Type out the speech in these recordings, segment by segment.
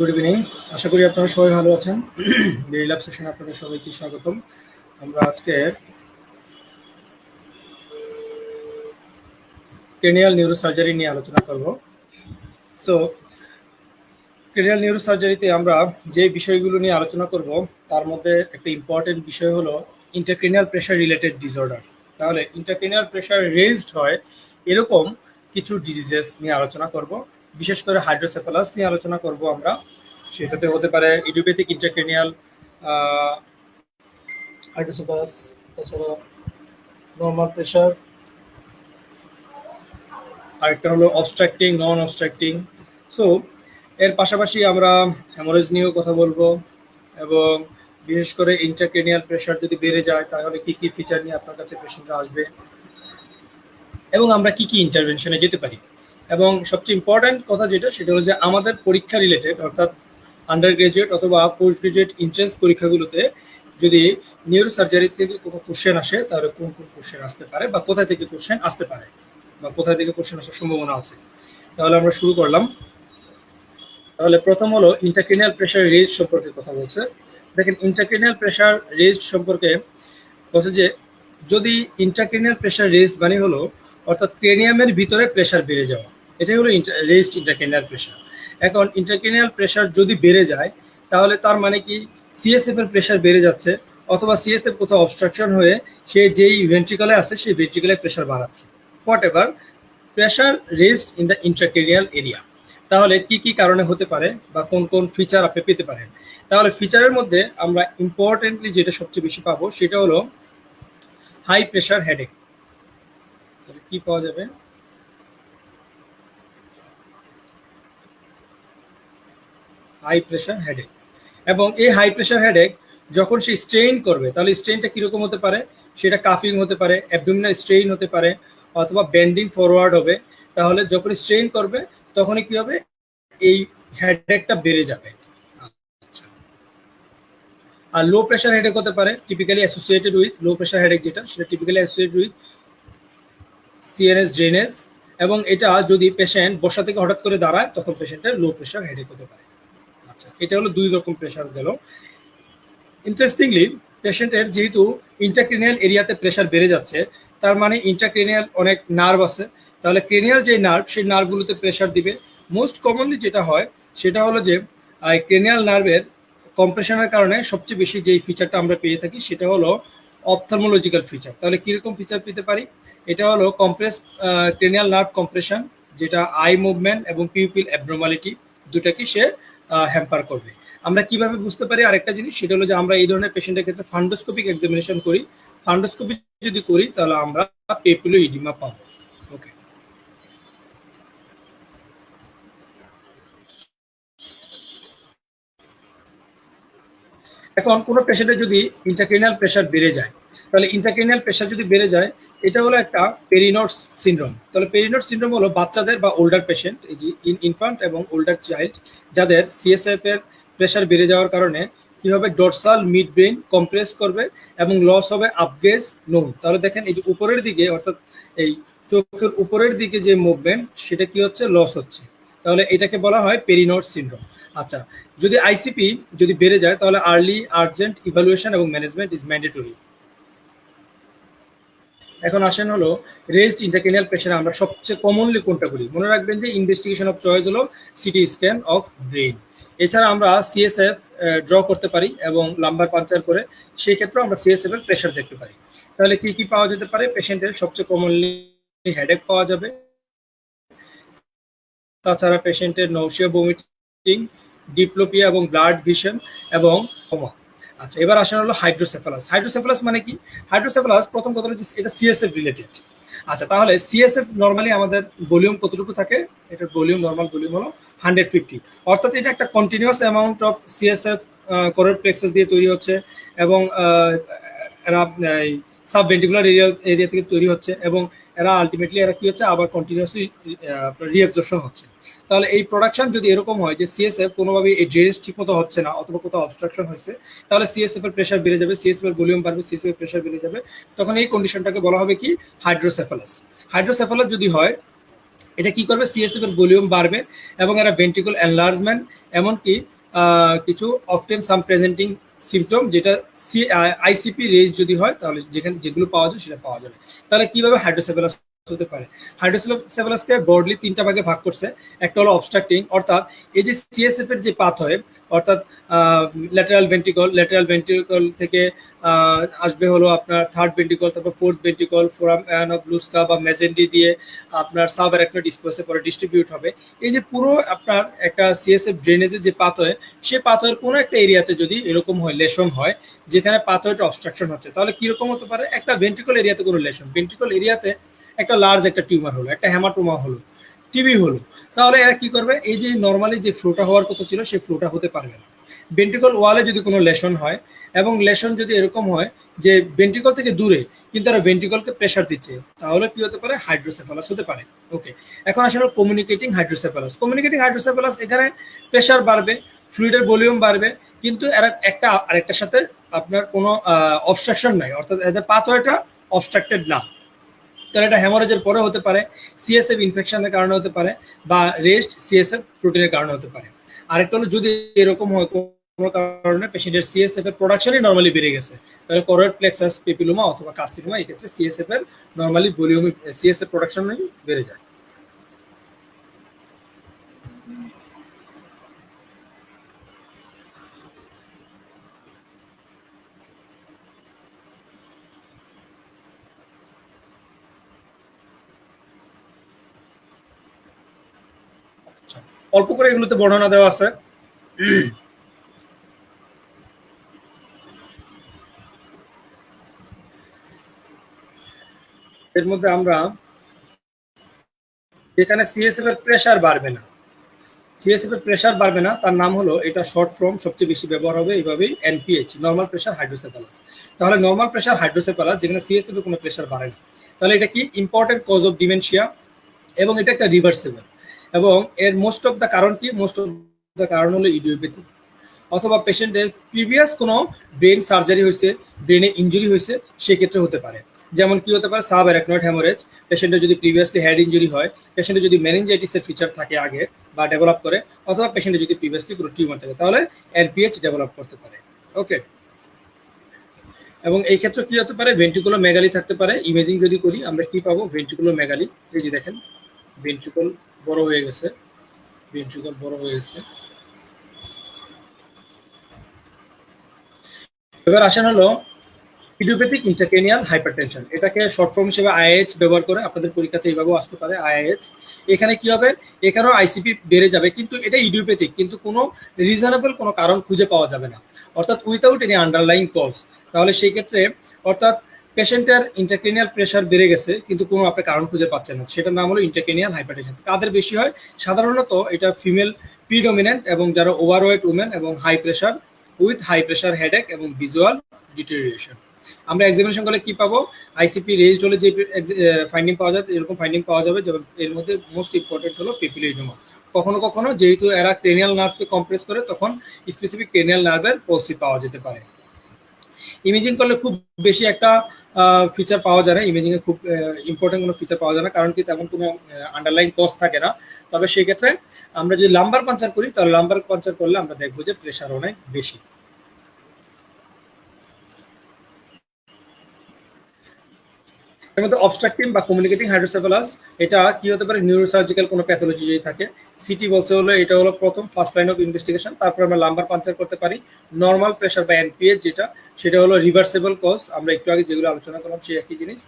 Good evening. আশা করি আপনারা সবাই ভালো আছেন। রিল্যাপ সেশনে আপনাদের সবাইকে স্বাগতম। আমরা আজকে ক্রেনিয়াল নিউরোসার্জারি নিয়ে আলোচনা করব। সো ক্রেনিয়াল নিউরোসার্জারিতে আমরা যে বিষয়গুলো নিয়ে আলোচনা করব তার মধ্যে একটা ইম্পর্টেন্ট বিষয় হলো ইন্টারক্রেনিয়াল প্রেশার রিলেটেড ডিসঅর্ডার। তাহলে ইন্টারক্রেনিয়াল প্রেশার রেজড হয় এরকম কিছু ডিজিজেস নিয়ে আলোচনা করব। বিশেষ করে হাইড্রোসেফালাস নিয়ে আলোচনা করব আমরা। সেটাতে হতে পারে ইডিওপ্যাথিক ইন্টারক্রেনিয়াল হাইড্রোসেফালাস, তাছাড়া নর্মাল প্রেশার, আরেকটা হলো অবস্ট্রাক্টিং, নন অবস্ট্রাক্টিং। সো এর পাশাপাশি আমরা হ্যামোরেজ নিয়েও কথা বলবো, এবং বিশেষ করে ইন্টারক্রেনিয়াল প্রেশার যদি বেড়ে যায় তাহলে কি কি ফিচার নিয়ে আপনার কাছে পেশেন্টরা আসবে, এবং আমরা কি কি ইন্টারভেনশনে যেতে পারি। এবং সবচেয়ে ইম্পর্ট্যান্ট কথা যেটা, সেটা হলো যে আমাদের পরীক্ষা রিলেটেড, অর্থাৎ আন্ডার গ্রাজুয়েট অথবা পোস্ট গ্রাজুয়েট এন্ট্রান্স পরীক্ষাগুলোতে যদি নিউরোসার্জারি থেকে কোনো কোশ্চেন আসে তাহলে কোন কোন কোশ্চেন আসতে পারে, বা কোথা থেকে কোশ্চেন আসতে পারে, বা কোথা থেকে কোশ্চেন আসার সম্ভাবনা আছে। তাহলে আমরা শুরু করলাম। তাহলে প্রথম হলো ইন্টারক্রেনিয়াল প্রেশার রেজ সম্পর্কে কথা বলছে। দেখেন, ইন্টারক্রেনিয়াল প্রেশার রেজড সম্পর্কে বলছে যে যদি ইন্টারক্রেনিয়াল প্রেশার রেজড মানে হলো অর্থাৎ ক্রেনিয়ামের ভিতরে প্রেশার বেড়ে যাওয়া, এটাই হলো রেজড ইন্টারক্রেনিয়াল প্রেশার। এখন ইন্টারক্রেনিয়াল প্রেশার যদি বেড়ে যায় তাহলে তার মানে কি সিএসএফ এর প্রেশার বেড়ে যাচ্ছে, অথবা সিএসএফ কোথাও অবস্ট্রাকশন হয়ে সে যেই ভেন্ট্রিকলে আছে সেই ভেন্ট্রিকলে প্রেশার বাড়াচ্ছে। What ever, pressure raised in the intracranial area. তাহলে কি কি কারণে হতে পারে বা কোন কোন ফিচার আপনি পেতে পারেন। তাহলে ফিচারের মধ্যে আমরা ইম্পর্টেন্টলি যেটা সবচেয়ে বেশি পাবো সেটা হলো হাই প্রেশার হেডেক। কি পাওয়া যাবে? High pressure headache. এবং এই হাই প্রেশার হেডেক যখন সে স্ট্রেইন করবে তাহলে স্ট্রেইনটা কিরকম হতে পারে, সেটা কাফিং হতে পারে, অ্যাবডোমিনাল স্ট্রেইন হতে পারে, অথবা বেন্ডিং ফরওয়ার্ড হবে। তাহলে যখন স্ট্রেইন করবে তখনই কি হবে, এই হেডেকটা বেড়ে যাবে। আর লো প্রেশার হেডেক হতে পারে typically associated with low pressure headache, যেটা সেটা typically associated with CNS drainage, এবং এটা যদি পেশেন্ট বসা থেকে হঠাৎ করে দাঁড়ায় তখন পেশেন্টের লো প্রেশার হেডেক হতে পারে। আচ্ছা, এটা হলো দুই রকম প্রেশার গেল। ইন্টারেস্টিংলি, পেশেন্টের যেহেতু ইন্টারক্রেনিয়াল এরিয়াতে প্রেশার বেড়ে যাচ্ছে, তার মানে ইন্টারক্রেনিয়াল অনেক নার্ভ আছে, তাহলে ক্রেনিয়াল যে নার্ভ সেই নার্ভগুলোতে প্রেশার দিবে। মোস্ট কমনলি যেটা হয় সেটা হলো যে ক্রেনিয়াল নার্ভের কম্প্রেশনের কারণে সবচেয়ে বেশি যেই ফিচারটা আমরা পেয়ে থাকি সেটা হলো অপথলমোলজিক্যাল ফিচার। তাহলে কিরকম ফিচার পেতে পারি? এটা হলো কম্প্রেস ক্রেনিয়াল নার্ভ কম্প্রেশন, যেটা আই মুভমেন্ট এবং পিউপিল অ্যাবনর্মালিটি দুটাকে সে হ্যাম্পার করবে। আমরা কিভাবে বুঝতে পারি আরেকটা জিনিস, সেটা হলো যে আমরা এই ধরনের পেশেন্টের ক্ষেত্রে ফান্ডোস্কোপিক এক্সামিনেশন করি। ফান্ডোস্কোপি যদি করি তাহলে আমরা পেপিলো ইডিমা পাবো। ওকে, এখন কোনো পেশেন্টের যদি ইন্টারক্রেনিয়াল প্রেশার বেড়ে যায়, তাহলে ইন্টারক্রেনিয়াল প্রেশার যদি বেড়ে যায় এটা হলো একটা পেরিনোড সিনড্রোম। তাহলে পেরিনোড সিনড্রোম হলো বাচ্চাদের বা ওল্ডার পেশেন্ট, এই যে ইনফ্যান্ট এবং ওল্ডার চাইল্ড, যাদের সিএসএফ এর প্রেশার বেড়ে যাওয়ার কারণে কি হবে, ডরসাল মিড ব্রেন কম্প্রেস করবে এবং লস হবে আপগেজ নোন। তাহলে দেখেন এই যে উপরের দিকে, অর্থাৎ এই চোখের উপরের দিকে যে মুভমেন্ট সেটা কি হচ্ছে, লস হচ্ছে। তাহলে এটাকে বলা হয় পেরিনোড সিনড্রোম। আচ্ছা, যদি আইসিপি যদি বেড়ে যায় তাহলে আর্লি আর্জেন্ট ইভালুয়েশন এবং ম্যানেজমেন্ট ইজ ম্যান্ডেটরি। এখন আসেন হলো রেজড ইন্টারক্রেনিয়াল প্রেশারে আমরা সবচেয়ে কমনলি কোনটা করি। মনে রাখবেন যে ইনভেস্টিগেশন অফ চয়েস হলো সিটি স্ক্যান অফ ব্রেন। এছাড়া আমরা সিএসএফ ড্র করতে পারি এবং লাম্বার পাঞ্চার করে সেই ক্ষেত্রে আমরা সিএসএফ এর প্রেশার দেখতে পারি। তাহলে কি কি পাওয়া যেতে পারে? পেশেন্টের সবচেয়ে কমনলি হেডেক পাওয়া যাবে, তাছাড়া পেশেন্টের নৌশিয়া, বমিটিং, ডিপ্লোপিয়া এবং ব্লাড ভিশন এবং হোমা। আচ্ছা, এবার আসেন হলো হাইড্রোসেফালাস। হাইড্রোসেফালাস মানে কি? হাইড্রোসেফালাস প্রথম কথা হচ্ছে এটা সিএসএফ রিলেটেড। আচ্ছা, তাহলে সিএসএফ নর্মালি আমাদের ভলিউম কতটুকু থাকে? এটার ভলিউম, নর্মাল ভলিউম হলো 150, অর্থাৎ এটা একটা কন্টিনিউয়াস অ্যামাউন্ট অফ সিএসএফ কোরের প্লেক্সাস দিয়ে তৈরি হচ্ছে, এবং এরা সাবভেন্টিকুলার এরিয়া থেকে তৈরি হচ্ছে, এবং এরা আলটিমেটলি এরা কি হচ্ছে, আবার কন্টিনিউয়াসলি রিঅ্যাবজর্পশন হচ্ছে। তাহলে এই প্রোডাকশন যদি এরকম হয় যে সিএসএফ কোনোভাবে এই ড্রেনেজ ঠিক মতো হচ্ছে না, অথবা কোথাও অবস্ট্রাকশন হয়েছে, তাহলে সিএসএফ এর প্রেশার বেড়ে যাবে, সিএসএফ এর ভলিউম বাড়বে, সিএসএফ এর প্রেশার বেড়ে যাবে। তখন এই কন্ডিশনটাকে বলা হবে কি, হাইড্রোসেফালাস। হাইড্রোসেফালাস যদি হয় এটা কি করবে, সিএসএফ এর ভলিউম বাড়বে এবং এরা ভেন্ট্রিকল এনলার্জমেন্ট, এমনকি কিছু অফটেন সাম প্রেজেন্টিং সিমটম, যেটা আইসিপি রেজ যদি হয় তাহলে যেগুলো পাওয়া যায় সেটা পাওয়া যাবে। তাহলে কিভাবে হাইড্রোসেফালাস হতে পারে? হাইড্রোসেফালাসকে ব্রডলি 3টা ভাগে ভাগ করছে। একটা হলো অবস্ট্রাক্টিং, অর্থাৎ এই যে সিএসএফ এর যে পাথ হয়, অর্থাৎ ল্যাটারাল ভেন্ট্রিকল থেকে আসবে হলো আপনার থার্ড ভেন্ট্রিকল, তারপর ফোর্থ ভেন্ট্রিকল, ফোরাম অফ লুস্কা বা মেজেন্ডি দিয়ে আপনার সাব অ্যারাকনয়েড স্পেসে পরে ডিস্ট্রিবিউট হবে। এই যে পুরো আপনার একটা সিএসএফ ড্রেনেজের যে পাথওয়ে, সে পাথওয়ের কোনো একটা এরিয়াতে যদি এরকম হয়, লেশন হয়, যেখানে পাথওয়েটা অবস্ট্রাকশন হচ্ছে, তাহলে কিরকম হতে পারে? একটা ভেন্ট্রিকল এরিয়াতে কোনো লেশন, ভেন্ট্রিকল এরিয়াতে একটা লার্জ একটা টিউমার হলো, একটা হেমাটোমা হলো, টিবি হলো, তাহলে এরা কি করবে? এই যে নর্মালি যে ফ্লোটা হওয়ার কথা ছিল সেই ফ্লোটা হতে পারবে না। ভেন্ট্রিকল ওয়ালে যদি কোনো লেশন হয়, এবং লেশন যদি এরকম হয় যে ভেন্ট্রিকল থেকে দূরে কিন্তু তারা ভেন্ট্রিকলকে প্রেশার দিচ্ছে, তাহলে কি হতে পারে? হাইড্রোসেফালাস হতে পারে। ওকে, এখন আসলে কমিউনিকেটিং হাইড্রোসেফালাস। কমিউনিকেটিং হাইড্রোসেফালাস, এখানে প্রেশার বাড়বে, ফ্লুইডের ভলিউম বাড়বে, কিন্তু এরা একটা আরেকটার সাথে আপনার কোনো অবস্ট্রাকশন নাই, অর্থাৎ এদের পাথওয়েটা অবস্ট্রাক্টেড না। তাহলে এটা হ্যামোরেজের পরে হতে পারে, সিএসএফ ইনফেকশনের কারণে হতে পারে, বা রেস্ট সিএসএফ প্রোটিনের কারণে হতে পারে। আরেকটা হলো যদি এরকম হয় কোনো কারণে পেশেন্টের সিএসএফ এর প্রোডাকশনই নরমালি বেড়ে গেছে, তাহলে করোয়েড প্লেক্সাস পেপিলোমা অথবা কার্সিনোমা, এই ক্ষেত্রে সিএসএফ এর নরমালি ভলিউম, সিএসএফ প্রোডাকশনই বেড়ে যায়। আচ্ছা, অল্প করে এগুলোতে বর্ণনা দেওয়া আছে। এর মধ্যে আমরা যেখানে সিএসএফ এর প্রেসার বাড়বে না, সিএসএফ এর প্রেসার বাড়বে না, তার নাম হলো, এটা শর্ট ফর্ম সবচেয়ে বেশি ব্যবহার হবে এইভাবেই, এনপিএইচ, নর্মাল প্রেসার হাইড্রোসেফালাস। তাহলে নর্মাল প্রেসার হাইড্রোসেফালাস যেখানে সিএসএফ এর কোনো প্রেসার বাড়ে না, তাহলে এটা কি ইম্পর্টেন্ট কজ অফ ডিমেনশিয়া, এবং এটা একটা রিভার্সেবল। এবং এর মোস্ট অফ দ্য কারণ কি? মোস্ট অফ দ্য কারণ হলো ইডিওপ্যাথি, অথবা পেশেন্টের প্রিভিয়াস কোনো ব্রেন সার্জারি হয়েছে, ব্রেনে ইঞ্জুরি হয়েছে, সেক্ষেত্রে হতে পারে। যেমন কি হতে পারে? সাব অ্যারাকনয়েড হ্যামোরেজ, পেশেন্টের যদি প্রিভিয়াসলি হেড ইঞ্জুরি হয়, পেশেন্টের যদি মেনিনজাইটিসের ফিচার থাকে আগে বা ডেভেলপ করে, অথবা পেশেন্টের যদি প্রিভিয়াসলি কোনো টিউমার থাকে, তাহলে এনপিএইচ ডেভেলপ করতে পারে। ওকে, এবং এই ক্ষেত্রে কি হতে পারে? ভেন্ট্রিকুলো মেগালি থাকতে পারে। ইমেজিং যদি করি আমরা কি পাবো? ভেন্ট্রিকুলো মেগালি, এই যে দেখেন ভেন্ট্রিকল বড় হয়ে গেছে, ভেন্ট্রিকল বড় হয়ে গেছে। এবার আসেন হলো ইডিওপ্যাথিক ইন্ট্রাক্রেনিয়াল হাইপারটেনশন, এটাকে শর্ট ফর্ম হিসেবে আইএইচ ব্যবহার করে, আপনাদের পরীক্ষাতে এইভাবেও আসতে পারে আইএইচ। এখানে কি হবে? এখানেও আইসিপি বেড়ে যাবে, কিন্তু এটা ইডিওপ্যাথিক, কিন্তু কোনো রিজনেবল কোনো কারণ খুঁজে পাওয়া যাবে না, অর্থাৎ উইথাউট এনি আন্ডারলাইং কজ। তাহলে সেই ক্ষেত্রে অর্থাৎ পেশেন্টের ইন্ট্রাক্রেনিয়াল প্রেশার বেড়ে গেছে কিন্তু কোনো আপনি কারণ খুঁজে পাচ্ছেন না, সেটার নাম হলো ইন্ট্রাক্রেনিয়াল হাইপারটেনশন। কাদের বেশি হয়? সাধারণত এটা ফিমেল প্রিডমিনেন্ট, এবং যারা ওভারওয়েট উমেন এবং high pressure with high pressure headache এবং ভিজুয়াল ডিটেরিয়েশন। আমরা এক্সামিনেশন করলে কি পাবো? আইসিপি রেজড হলে যে ফাইন্ডিং পাওয়া যায়, এরকম ফাইন্ডিং পাওয়া যাবে, যেমন এর মধ্যে মোস্ট ইম্পর্টেন্ট হলো পেপিলোইডোমা। কখনো কখনো যেহেতু এরা ক্রেনিয়াল নার্ভকে কম্প্রেস করে, তখন স্পেসিফিক ক্রেনিয়াল নার্ভের পলসি পাওয়া যেতে পারে। ইমেজিং করলে খুব বেশি একটা ফিচার পাওয়া যায় না, ইমেজিং এ খুব ইম্পর্টেন্ট কোনো ফিচার পাওয়া যায় না, কারণ কি তেমন কোনো আন্ডারলাইন কজ থাকে না। তবে সেই ক্ষেত্রে আমরা যদি লাম্বার পাঞ্চার করি, তাহলে লাম্বার পাঞ্চার করলে আমরা দেখবো যে প্রেশার অনেক বেশি। এর মধ্যে অবস্ট্রাকটিভ বা কমিউনিকেটিং হাইড্রোসেফালাস, এটা কি হতে পারে? নিউরোসার্জিক্যাল কোনো প্যাথোলজি যদি থাকে, সিটি বলছে হলো এটা হলো প্রথম ফার্স্ট লাইন অফ ইনভেস্টিগেশন। তারপর আমরা লাম্বার পাঞ্চার করতে পারি। নর্মাল প্রেশার বা এনপিএইচ যেটা, সেটা হলো রিভার্সেবল কজ, আমরা একটু আগে যেগুলো আলোচনা করলাম সেই একই জিনিস।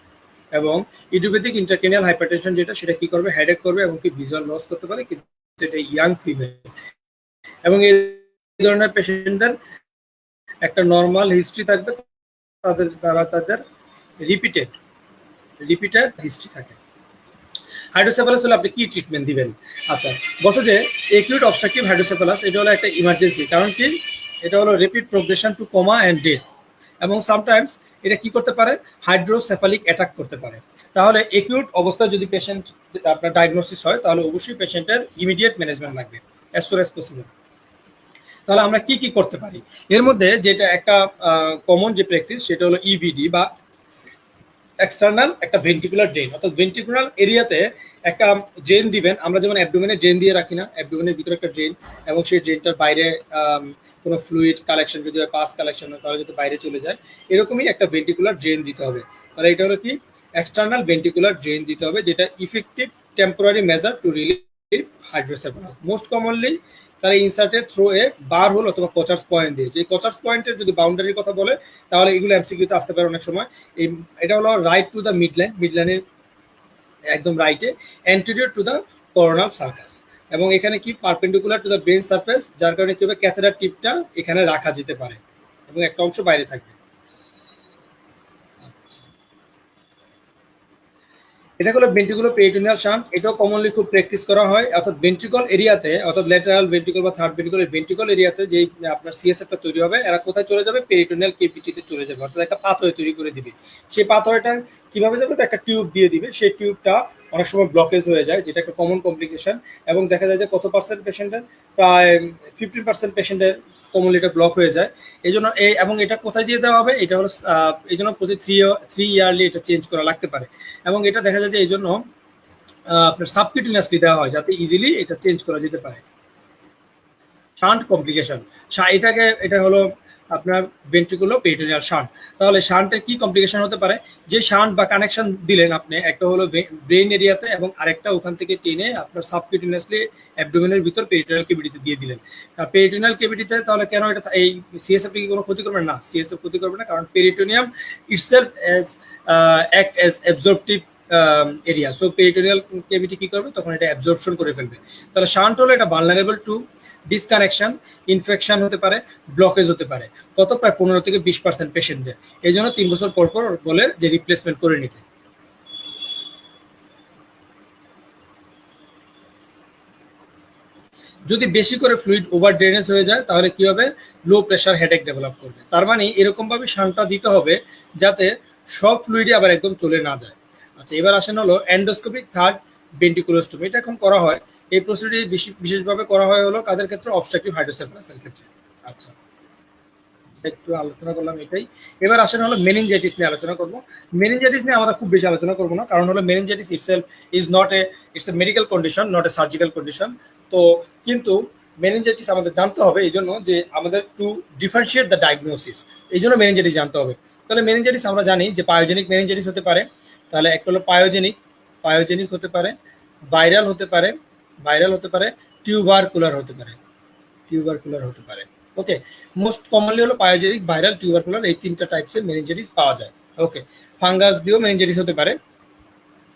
এবং ইডিওপ্যাথিক ইন্ট্রাক্রেনিয়াল হাইপারটেনশন যেটা, সেটা কি করবে? হেডেক করবে এবং কি ভিজুয়াল লস করতে পারে, কিন্তু এটা ইয়াং ফিমেল। এবং এই ধরনের পেশেন্টদের একটা নর্মাল হিস্ট্রি থাকবে, তাদের রিপিটেড হিস্ট্রি থাকে। হাইড্রোসেফালাস হলে আপনি কি ট্রিটমেন্ট দিবেন? আচ্ছা, বলছে যে একিউট অবস্ট্রাকটিভ হাইড্রোসেফালাস, এটা হলো একটা ইমার্জেন্সি। কারণ কি? এটা হলো rapid progression to coma and death, এবং সামটাইমস এটা কি করতে পারে? হাইড্রোসেফালিক অ্যাটাক করতে পারে। তাহলে একিউট অবস্থায় যদি পেশেন্ট আপনার ডায়াগনোসিস হয়, তাহলে অবশ্যই পেশেন্টের ইমিডিয়েট ম্যানেজমেন্ট লাগবে, অ্যাজ সুন অ্যাজ পসিবল। তাহলে আমরা কি কি করতে পারি? এর মধ্যে যেটা একটা কমন যে প্র্যাকটিস, সেটা হলো ইভিডি বা এক্সটার্নাল একটা ভেন্টিকুলার ড্রেন, অর্থাৎ ভেন্টিকুলার এরিয়াতে একটা ড্রেন দিবেন। আমরা যেমন অ্যাবডোমেনে ড্রেন দিয়ে রাখি না, অ্যাবডোমেনের ভিতরে একটা ড্রেন, এবং সেই ড্রেনটার বাইরে কোনো ফ্লুইড কালেকশন যদি হয়, পাস কালেকশন হয়, তাহলে যদি বাইরে চলে যায়, এরকমই একটা ভেন্টিকুলার ড্রেন দিতে হবে। তাহলে এটা হলো কি এক্সটার্নাল ভেন্টিকুলার ড্রেন দিতে হবে, যেটা effective temporary measure to relieve hydrocephalus. Most commonly তারা inserted through a burr hole অথবা কোচার্স পয়েন্ট দিয়ে। যে কোচার্স পয়েন্টের যদি বাউন্ডারির কথা বলে, তাহলে এগুলো এমসিকিউতে আসতে পারে অনেক সময়। এটা হলো রাইট টু দ্য মিডলাইন, মিডলাইনের একদম রাইটে, anterior to the coronal sulcus, এবং এখানে কি perpendicular to the brain surface, যার কারণে কি হবে ক্যাথেটার টিপটা এখানে রাখা যেতে পারে এবং একটা অংশ বাইরে থাকবে। এটা হলো ভেন্ট্রিকুলার পেরিটোনিয়াল শান্ট। এটাও কমনলি খুব প্র্যাকটিস করা হয়, অর্থাৎ ভেন্ট্রিকল এরিয়াতে, অর্থাৎ ল্যাটারাল ভেন্ট্রিকল বা থার্ড ভেন্ট্রিকলের ভেন্ট্রিকল এরিয়াতে যে আপনার সিএসএফটা তৈরি হবে, এরা কোথায় চলে যাবে? পেরিটোনিয়াল কেভিটিতে চলে যাবে, অর্থাৎ একটা পাথর তৈরি করে দিবে। সেই পাথরটা কিভাবে যাবে? একটা টিউব দিয়ে দিবে, সেই টিউবটা অনেক সময় ব্লকেজ হয়ে যায়, যেটা একটা কমন কমপ্লিকেশন, এবং দেখা যায় যে কত পার্সেন্ট পেশেন্টের, প্রায় 15% পেশেন্টের কমনলি এটা ব্লক হয়ে যায়। এই জন্য এবং এটা কোথায় দিয়ে দেওয়া হবে? এটা হলো এই জন্য প্রতি 3 ইয়ারলি এটা চেঞ্জ করা লাগতে পারে, এবং এটা দেখা যায় যে এই জন্য আপনার সাবকিউটেনিয়াসলি দেওয়া হয়, যাতে ইজিলি এটা চেঞ্জ করা যেতে পারে। শান্ট কমপ্লিকেশন, এটা হলো আপনার ভেন্ট্রিকুলার পেরিটোনিয়াল শান্ট। তাহলে শান্টের কি কমপ্লিকেশন হতে পারে? যে শান্ট বা কানেকশন দিলেন আপনি, একটা হলো ব্রেন এরিয়াতে এবং আরেকটা ওখান থেকে টেনে আপনার সাবকিউটেনিয়াসলি অ্যাবডোমেনের ভিতর পেরিটোনিয়াল কেভিটিতে দিয়ে দিলেন। পেরিটোনিয়াল কেভিটিতে তাহলে কেন এটা এই সিএসএফ কি কোনো ক্ষতি করবে না? সিএসএফ ক্ষতি করবে না, কারণ peritoneum itself act as absorptive area. So peritoneal cavity কি করবে? তখন এটা অ্যাবজর্পশন করে ফেলবে। তাহলে শান্ট হলো এটা ভালনারেবল টু ডিসকানেকশন, ইনফেকশন হতে পারে, ব্লকেজ হতে পারে, কত প্রায় 15 থেকে 20% পেশেন্টদের। এই জন্য 3 বছর পর পর বলে যে রিপ্লেসমেন্ট করে নিতে। যদি বেশি করে ফ্লুইড ওভার ড্রেনেজ হয়ে যায়, তাহলে কি হবে? লো প্রেশার হেডেক ডেভেলপ করবে। তার মানে এরকম ভাবে শান্টটা দিতে হবে যাতে সব ফ্লুইডই আবার একদম চলে না যায়। আচ্ছা, এবার আসেন হলো এন্ডোস্কোপিক থার্ড ভেন্ট্রিকুলোস্টোমি। এটা এখন করা হয়, এই প্রসিডিউরটি বিশেষভাবে করা হয় হলো কাদের ক্ষেত্রে? অবস্ট্রাকটিভ হাইড্রোসেফালাসের ক্ষেত্রে। আচ্ছা, একটু আলোচনা করলাম এটাই। এবার আসেন হলো মেনিনজাইটিস নিয়ে আলোচনা করব। মেনিনজাইটিস নিয়ে আমরা খুব বেশি আলোচনা করব না, কারণ হলো meningitis itself is not a, it's a medical condition, not a surgical condition. তো কিন্তু মেনিনজাইটিস আমাদের জানতে হবে, এই জন্য যে আমাদের টু ডিফারেন্সিয়েট দ্য ডায়াগনোসিস, এই জন্য মেনিনজাইটিস জানতে হবে। তাহলে মেনিনজাইটিস আমরা জানি যে পায়োজেনিক মেনিনজাইটিস হতে পারে। তাহলে একটা হলো পায়োজেনিক হতে পারে, ভাইরাল হতে পারে, টিউবারকুলার হতে পারে। ওকে, মোস্ট কমনলি হলো পায়োজেনিক, ভাইরাল, টিউবারকুলার, এই 3টা টাইপসের মেনিনজাইটিস পাওয়া যায়। ওকে, ফাঙ্গাস দিয়েও মেনিনজাইটিস হতে পারে।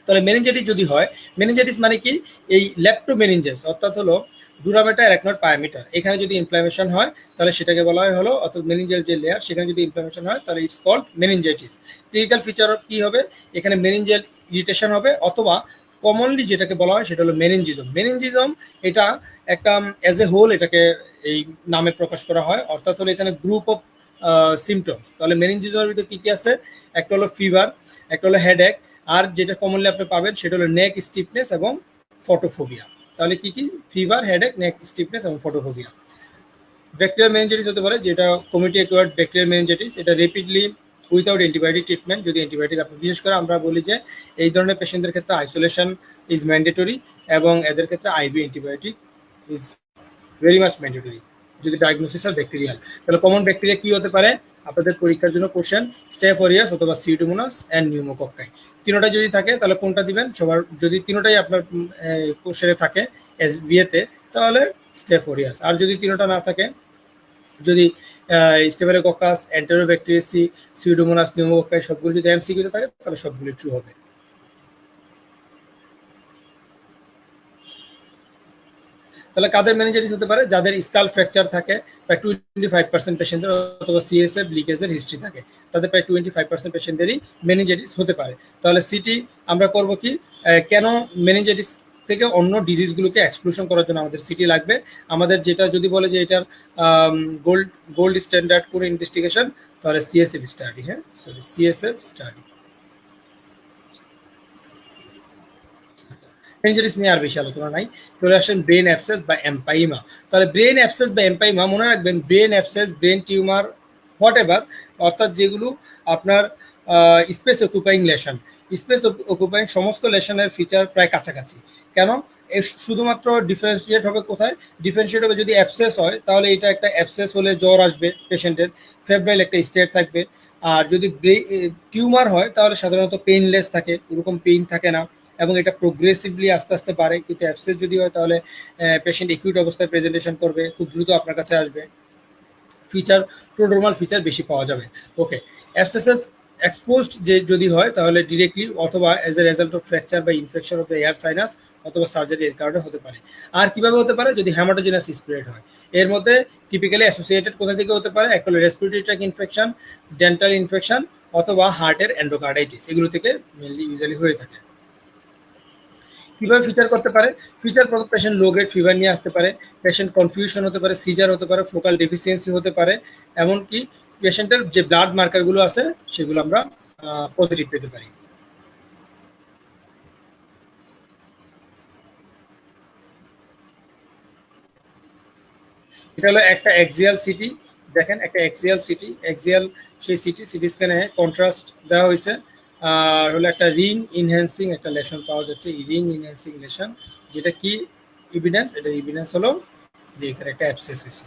তাহলে মেনিনজাইটিস যদি হয়, মেনিনজাইটিস মানে কি? এই লেপ্টোমেনিনজাস, অর্থাৎ হলো ডুরামেটা অ্যারাকনয়েড পায়ামিটার, এখানে যদি ইনফ্লামেশন হয় তাহলে সেটাকে বলা হয় হলো, অর্থাৎ মেনিনজাল যে লেয়ার, সেখানে যদি ইনফ্লামেশন হয় তাহলে it's called meningitis. Clinical feature কি হবে? এখানে মেনিনজাল ইরিটেশন হবে, অথবা কমনলি যেটাকে বলা হয় সেটা হলো মেনিনজিজম। এটা একটা অ্যাজ এ হোল এটাকে এই নামে প্রকাশ করা হয়, অর্থাৎ হলো এখানে গ্রুপ অফ সিমটমস। তাহলে মেনিনজিজমের ভিতরে কি কি আছে? একটা হলো ফিভার, একটা হলো হেডেক, আর যেটা কমনলি আপনি পাবেন সেটা হলো নেক স্টিফনেস এবং ফটোফোবিয়া। তাহলে কি কি? ফিভার, হেডেক, নেক স্টিফনেস এবং ফটোফোবিয়া। ব্যাকটেরিয়াল মেনিনজাইটিস হতে পারে, যেটা কমিউনিটি অ্যাকোয়ার্ড ব্যাকটেরিয়াল মেনিনজাইটিস। এটা রেপিডলি উইথাউট অ্যান্টিবায়োটিক ট্রিটমেন্ট, যদি অ্যান্টিবায়োটিক আপনি, বিশেষ করে আমরা বলি যে এই ধরনের পেশেন্টদের ক্ষেত্রে আইসোলেশন ইজ ম্যান্ডেটরি, এবং এদের ক্ষেত্রে IV antibiotic is very much mandatory যদি ডায়াগনোসিস হয় ব্যাকটেরিয়াল। তাহলে কমন ব্যাকটেরিয়া কি হতে পারে? আপনাদের পরীক্ষার জন্য কোশ্চেন স্টেফ অরিয়াস অথবা সিউডোমোনাস অ্যান্ড নিউমোকক্কাই। তিনোটা যদি থাকে তাহলে কোনটা দিবেন? সবার যদি তিনোটাই আপনার কোশ্চেনে থাকে এস বিএতে, তাহলে স্টেফ অরিয়াস। আর যদি তিনোটা না থাকে, যদি স্টেফিলোকক্কাস, এন্টেরোব্যাকটেরিয়াসি, সিউডোমোনাস, নিউমোকক্কাই সবগুলো যদি এমসিকিউতে থাকে, তাহলে সবগুলো ট্রু হবে। তাহলে কাদের মেনিনজাইটিস হতে পারে? যাদের স্কাল ফ্র্যাকচার থাকে, প্রায় 25% পেশেন্টদের, অথবা সিএসএফ লিকেজের হিস্ট্রি থাকে, তাদের প্রায় 25% পেশেন্টদেরই মেনিনজাইটিস হতে পারে। তাহলে সিটি আমরা করব কি? কেন মেনিনজাইটিস থেকে অন্য ডিজিজগুলোকে এক্সক্লুশন করার জন্য আমাদের সিটি লাগবে। আমাদের যেটা যদি বলে যে এটার গোল্ড স্ট্যান্ডার্ড করে ইনভেস্টিগেশন, তাহলে সিএসএফ স্টাডি। হ্যাঁ, সরি, সিএসএফ স্টাডি। মেনিনজাইটিস নিয়ে আর বেশি আলোচনা নাই। চলে আসেন ব্রেন অ্যাবসেস বা এম্পাইমা। তাহলে ব্রেন অ্যাবসেস বা এম্পাইমা মনে রাখবেন, brain abscess, brain tumour, whatever, অর্থাৎ যেগুলো আপনার space occupying lesion. Space occupying সমস্ত লেশনের ফিচার প্রায় কাছাকাছি। কেন? শুধুমাত্র ডিফারেন্সিয়েট হবে কোথায়? ডিফারেন্সিয়েট হবে যদি অ্যাবসেস হয়, তাহলে এটা একটা অ্যাবসেস হলে জ্বর আসবে পেশেন্টের, ফেব্রাইল একটা স্টেট থাকবে। আর যদি টিউমার হয় তাহলে সাধারণত পেইনলেস থাকে, ওরকম পেইন থাকে না, এবং এটা প্রোগ্রেসিভলি আস্তে আস্তে বাড়ে। কিন্তু অ্যাবসেস যদি হয় তাহলে পেশেন্ট একিউট অবস্থায় প্রেজেন্টেশন করবে, খুব দ্রুত আপনার কাছে আসবে। ফিচার প্রোড্রোমাল ফিচার বেশি পাওয়া যাবে। ওকে, অ্যাবসেসেস এক্সপোজড যে যদি হয় তাহলে ডিরেক্টলি অথবা as a result of fracture বা infection of the air sinus অথবা সার্জারি এর কারণে হতে পারে। আর কিভাবে হতে পারে? যদি হ্যামাটোজেনাস স্প্রেড হয়। এর মধ্যে টিপিক্যালি অ্যাসোসিয়েটেড কোথা থেকে হতে পারে? একটা হলো respiratory track infection, dental infection অথবা হার্টের এন্ডোকার্ডাইটিস, এগুলো থেকে মেনলি ইউজুয়ালি হয়ে থাকে। কিভাবে ফিচার করতে পারে? Feature patient low grade fever নিয়ে আসতে পারে, পেশেন্ট কনফিউশন হতে পারে, সিজার হতে পারে, ফোকাল ডেফিসিয়েন্সি হতে পারে, এমনকি পেশেন্টের যে ব্লাড মার্কারগুলো আছে সেগুলো আমরা পজিটিভ পেতে পারি। এটা হলো একটা এক্সিয়াল সিটি। দেখেন একটা এক্সিয়াল সিটি, এক্সিয়াল সেই সিটি স্ক্যানে কন্ট্রাস্ট দেওয়া হয়েছে। আর হলো একটা রিং ইনহ্যান্সিং একটা লেশন পাওয়া যাচ্ছে, রিং ইনহ্যান্সিং লেশন। যেটা কি এভিডেন্স? এটা এভিডেন্স হলো যে এখানে একটা অ্যাবসেস হয়েছে।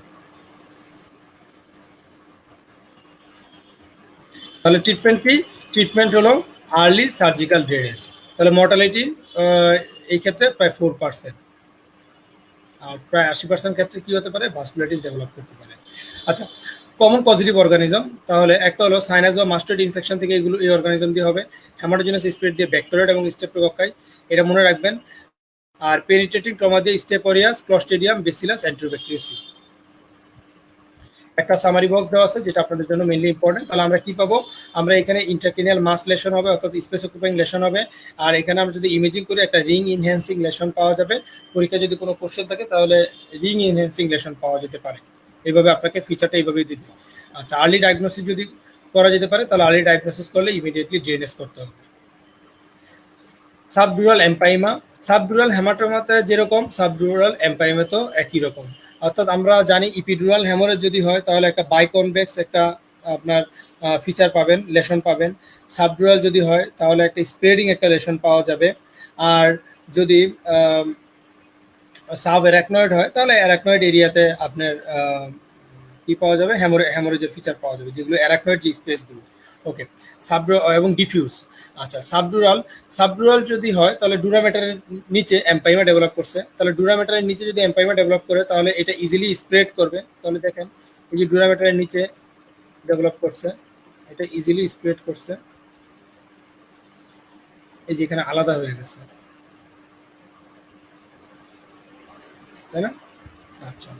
তাহলে ট্রিটমেন্ট কি? ট্রিটমেন্ট হলো আর্লি সার্জিক্যাল ড্রেনেজ। তাহলে মর্টালিটি এই ক্ষেত্রে প্রায় 4%। আর প্রায় 80% ক্ষেত্রে কি হতে পারে? ভাস্কুলাইটিস ডেভেলপ করতে পারে। আচ্ছা, কমন পজিটিভ অর্গানিজম, তাহলে একটা হলো সাইনাস বা মাস্টার্ড ইনফেকশন থেকে এগুলো এই অর্গানিজম দিয়ে হবে। হ্যামাটোজেনাস স্প্রেড দিয়ে ব্যাকটেরিয়া এবং স্টেপ্টোকক্কাই, এটা মনে রাখবেন। আর পেনিট্রেটিং ট্রমা দিয়ে স্টেপোরিয়াস, ক্লস্ট্রিডিয়াম, ব্যাসিলাস, এন্টেরোব্যাকটেরিয়াসি। একটা সামারি বক্স দেওয়া আছে যেটা আপনাদের জন্য মেইনলি ইম্পর্টেন্ট। তাহলে আমরা কি পাবো? আমরা এখানে ইন্ট্রাক্রেনিয়াল মাস লেশন হবে, অর্থাৎ স্পেস অকুপাইং লেশন হবে। আর এখানে আমরা যদি ইমেজিং করি একটা রিং ইনহ্যান্সিং লেশন পাওয়া যাবে। পরীক্ষায় যদি কোনো কোশ্চেন থাকে তাহলে রিং ইনহ্যান্সিং লেশন পাওয়া যেতে পারে। এইভাবে আপনাকে ফিচারটা এইভাবেই দিবে। আচ্ছা, আর্লি ডায়াগনোসিস যদি করা যেতে পারে তাহলে আর্লি ডায়াগনোসিস করলে ইমিডিয়েটলি ড্রেনেজ করতে হবে। সাবডুরাল এম্পাইমা, সাবডুরাল হেমাটোমাতে যেরকম সাবডুরাল এম্পাইমা তো একই রকম। অর্থাৎ আমরা জানি ইপিডুরাল হেমোরেজ যদি হয় তাহলে একটা বাইকনভেক্স একটা আপনার ফিচার পাবেন, লেশন পাবেন। সাবডুরাল যদি হয় তাহলে একটা স্প্রেডিং একটা লেশন পাওয়া যাবে। আর যদি সাব অ্যারাকনয়েড হয় তাহলে অ্যারাকনয়েড এরিয়াতে আপনার কি পাওয়া যাবে? হ্যামোরেজের ফিচার পাওয়া যাবে, যেগুলো অ্যারাকনয়েড যে স্পেসগুলো। ওকে, এবং ডিফিউজ। আচ্ছা, সাবডুরাল যদি হয় তাহলে ডুরামেটারের নিচে এম্পাইমা ডেভেলপ করছে। তাহলে ডুরামেটারের নিচে যদি এম্পাইমা ডেভেলপ করে তাহলে এটা ইজিলি স্প্রেড করবে। তাহলে দেখেন এই যে ডুরামেটারের নিচে ডেভেলপ করছে, এটা ইজিলি স্প্রেড করছে, এই যে এখানে আলাদা হয়ে গেছে, তাই না? আচ্ছা,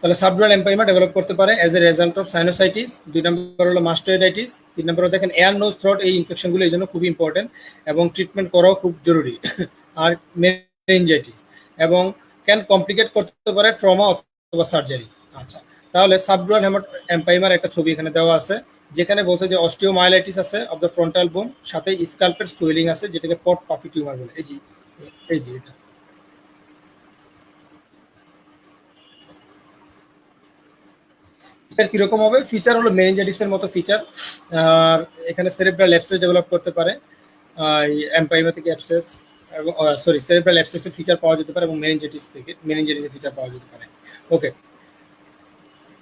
তাহলে সাবডুরাল এম্পাইমা ডেভেলপ করতে পারে age a result of sinusitis. 2 নম্বর হলো মাস্টোইডাইটিস। 3 নম্বর দেখেন এয়ার নোজ থ্রোট, এই ইনফেকশনগুলো এই জন্য খুবই ইম্পর্টেন্ট এবং ট্রিটমেন্ট করাও খুব জরুরি। আর মেনিনজাইটিস এবং ক্যান কমপ্লিকেট করতে পারে ট্রমা অথবা সার্জারি। আচ্ছা, তাহলে সাবডুরাল এম্পাইমার একটা ছবি এখানে দেওয়া আছে, যেখানে বলছে যে অস্টিওমাইলাইটিস আছে অফ দ্য ফ্রন্টাল বোন, সাথে স্কাল্পের সোয়েলিং আছে যেটাকে পট পাফি টিউমার বলে। এই যে এটা ফিচার কিরকম হবে? ফিচার হলো মেনিনজাইটিসের মতো ফিচার। আর এখানে সেরেব্রাল অ্যাবসেস ডেভেলপ করতে পারে, এম্পাইমা থেকে অ্যাবসেস, এবং সরি সেরেব্রাল অ্যাবসেসের ফিচার পাওয়া যেতে পারে এবং মেনিনজাইটিসের ফিচার পাওয়া যেতে পারে। ওকে,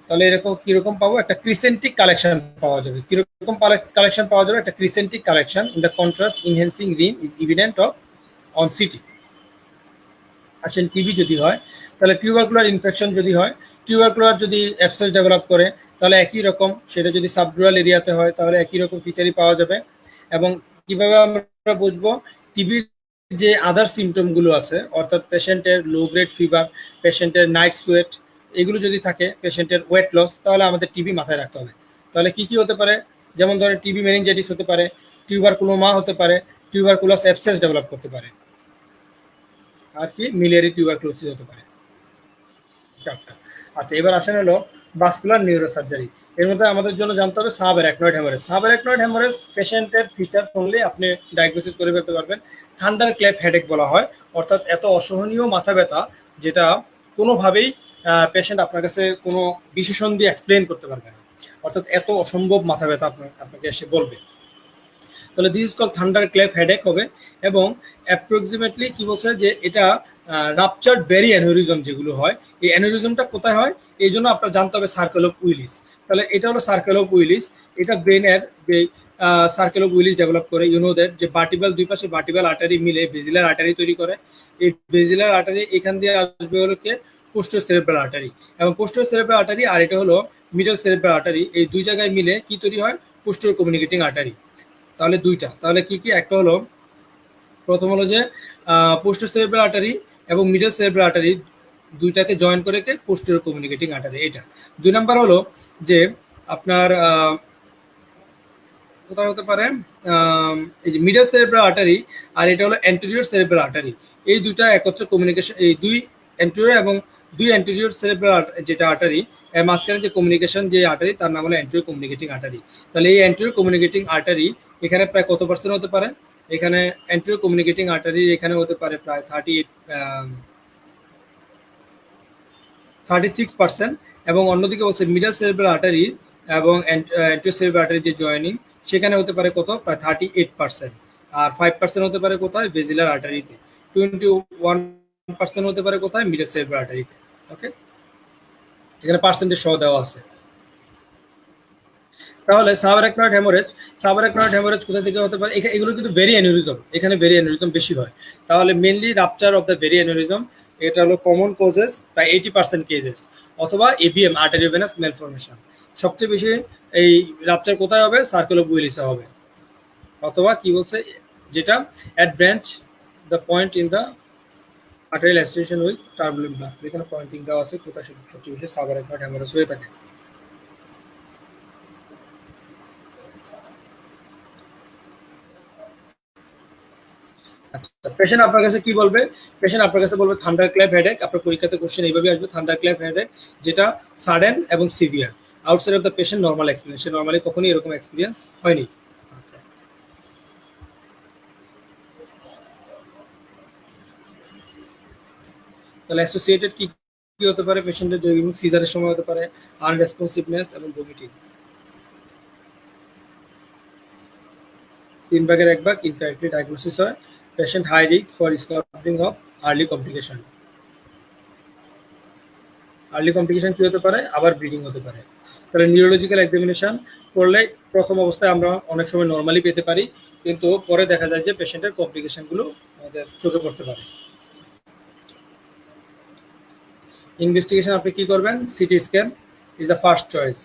তাহলে এরকম কিরকম পাবো? একটা ক্রিসেন্টিক কালেকশন পাওয়া যাবে। কিরকম কালেকশন পাওয়া যাবে? একটা crescentic collection. In the contrast enhancing ring is evident of on CT. আসেন, টিবি যদি হয় তাহলে টিউবারকুলার ইনফেকশন যদি হয়, টিউবারকুলার যদি অ্যাবসেস ডেভেলপ করে তাহলে একই রকম, সেটা যদি সাবডুরাল এরিয়াতে হয় তাহলে একই রকম ফিচারই পাওয়া যাবে। এবং কিভাবে আমরা বুঝবো? টিবির যে আদার সিমটমগুলো আছে, অর্থাৎ পেশেন্টের লো গ্রেড ফিভার, পেশেন্টের নাইট সোয়েট, এগুলো যদি থাকে, পেশেন্টের ওয়েট লস, তাহলে আমাদের টিবি মাথায় রাখতে হবে। তাহলে কি কি হতে পারে? যেমন ধরেন টিবি মেনিনজাইটিস হতে পারে, টিউবারকুলোমা হতে পারে, টিউবারকুলাস অ্যাবসেস ডেভেলপ করতে পারে, আর কি মিলিয়ারি টিউবারকুলোসিস হতে পারে। চারটা। আচ্ছা, এবার আসেন হলো ভাস্কুলার নিউরোসার্জারি। এর মধ্যে আমাদের জন্য জানতে হবে sub arachnoid haemorrhage. Sub arachnoid haemorrhage পেশেন্টের ফিচার শুনলে আপনি ডায়াগনোসিস করে ফেলতে পারবেন। থান্ডার ক্ল্যাপ হেডেক বলা হয়, অর্থাৎ এত অসহনীয় মাথা ব্যথা যেটা কোনোভাবেই পেশেন্ট আপনার কাছে কোনো বিশেষণ দিয়ে এক্সপ্লেন করতে পারবে না, অর্থাৎ এত অসম্ভব মাথা ব্যথা আপনাকে এসে বলবে। তাহলে this is call thunder ক্লেপ headache হবে। এবং অ্যাপ্রক্সিমেটলি কি বলছে যে এটা রাপচার্ড ভেরি অ্যানিউরিজম যেগুলো হয়, এই অ্যানিউরিজমটা কোথায় হয় এই জন্য আপনার জানতে হবে সার্কেল অফ উইলিস। তাহলে এটা হলো সার্কেল অফ উইলিস, এটা ব্রেনের যে সার্কেল অফ উইলিস ডেভেলপ করে, ইউনোদের যে ভার্টিব্রাল দুই পাশে ভার্টিব্রাল আর্টারি মিলে ভেজিলার আর্টারি তৈরি করে। এই ভেজিলার আর্টারি এখান দিয়ে আসবে হলো কে পোস্টিও সেরেব্রাল আর্টারি, এবং পোস্টিও সেরেব্রাল আর্টারি আর এটা হলো মিডল সেরেব্রাল আর্টারি, এই দুই জায়গায় মিলে কি তৈরি হয় পোস্টিও কমিউনিকেটিং আর্টারি। তাহলে দুইটা, তাহলে কি কি, একটা হলো প্রথম হলো যে পোস্টিও সেরেব্রাল আর্টারি এবং মিডল সেরেব্রাল আর্টারি দুইটাকে জয়েন করে কে পোস্টিও কমিউনিকেটিং আর্টারি এটা। দুই নাম্বার হলো যে আপনার কোথায় হতে পারে এই যে মিডল সেরেব্রাল আর্টারি আর এটা হলো অ্যান্টেরিয়র সেরেব্রাল আর্টারি, এই দুইটা একত্রে কমিউনিকেশন, এই দুই অ্যান্টেরিয়র এবং দুই অ্যান্টেরিয়র সেরেব্রাল যেটা আর্টারি এর মাঝখানে যে কমিউনিকেশন যে আর্টারি তার নাম হলো অ্যান্টেরিয়র কমিউনিকেটিং আর্টারি। তাহলে এই অ্যান্টেরিয়র কমিউনিকেটিং আর্টারি এখানে প্রায় কত পার্সেন্ট হতে পারে, এখানে অ্যান্টেরিয়র কমিউনিকেটিং আর্টারি এখানে হতে পারে প্রায় 36%, এবং অন্যদিকে বলছে মিডল সেরেব্রাল আর্টারি এবং অ্যান্টেরিয়র সেরেব্রাল আর্টারি যে জয়েনিং সেখানে হতে পারে কত প্রায় 38%, আর 5% হতে পারে কোথায় ভেজিলার আর্টারিতে, 21% হতে পারে কোথায় মিডল সেরেব্রাল আর্টারিতে। ওকে, এখানে পার্সেন্টেজ সহ দেওয়া আছে। তাহলে সাবআরাকনয়েড হেমোরেজ, সাবআরাকনয়েড হেমোরেজ কোথা থেকে হতে পারে, এগুলো কিন্তু ভেরি অ্যানিউরিজম, এখানে ভেরি অ্যানিউরিজম বেশি হয়। তাহলে mainly rupture of the very aneurysm, এটা হলো কমন কজেস প্রায় 80% কেসেস, অথবা এবিএম আর্টেরিওভেনাস ম্যালফরমেশন। সবচেয়ে বেশি এই রাপচার কোথায় হবে, সার্কেল অফ উইলিসে হবে, অথবা কি বলছে যেটা at branch the point in the arterial association with turbulent blood, এখানে পয়েন্টিং দেওয়া আছে কোথায় সবচেয়ে বেশি সাবআরাকনয়েড হেমোরেজ হয়ে থাকে। আচ্ছা, পেশেন্ট আপনার কাছে কি বলবে, পেশেন্ট আপনার কাছে বলবে থান্ডার ক্ল্যাপ হেডেক। আপনার পরীক্ষাতে কোশ্চেন এইভাবে আসবে, থান্ডার ক্ল্যাপ হেডেক যেটা সাডেন এবং severe, outside of the patient normal experience, say normally কখনোই এরকম এক্সপিরিয়েন্স হয়নি। আচ্ছা, তাহলে অ্যাসোসিয়েটেড কি কি হতে পারে পেশেন্টের, সিজারের সময় হতে পারে আনরেসপন্সিভনেস এবং ভমিটিং, 3/1 ইনকারেক্টলি ডায়াগনোসিস হয়, পেশেন্ট হাই রিস্ক ফর স্কার্পিং of early complication. Early complication কি হতে পারে, আবার ব্লিডিং হতে পারে। তাহলে নিউরোলজিক্যাল এক্সামিনেশন করলে প্রথম অবস্থায় আমরা অনেক সময় নর্মালি পেতে পারি, কিন্তু পরে দেখা যায় যে পেশেন্টের কমপ্লিকেশনগুলো আমাদের চোখে পড়তে পারে। ইনভেস্টিগেশন আপনি কি করবেন, CT scan is the first choice.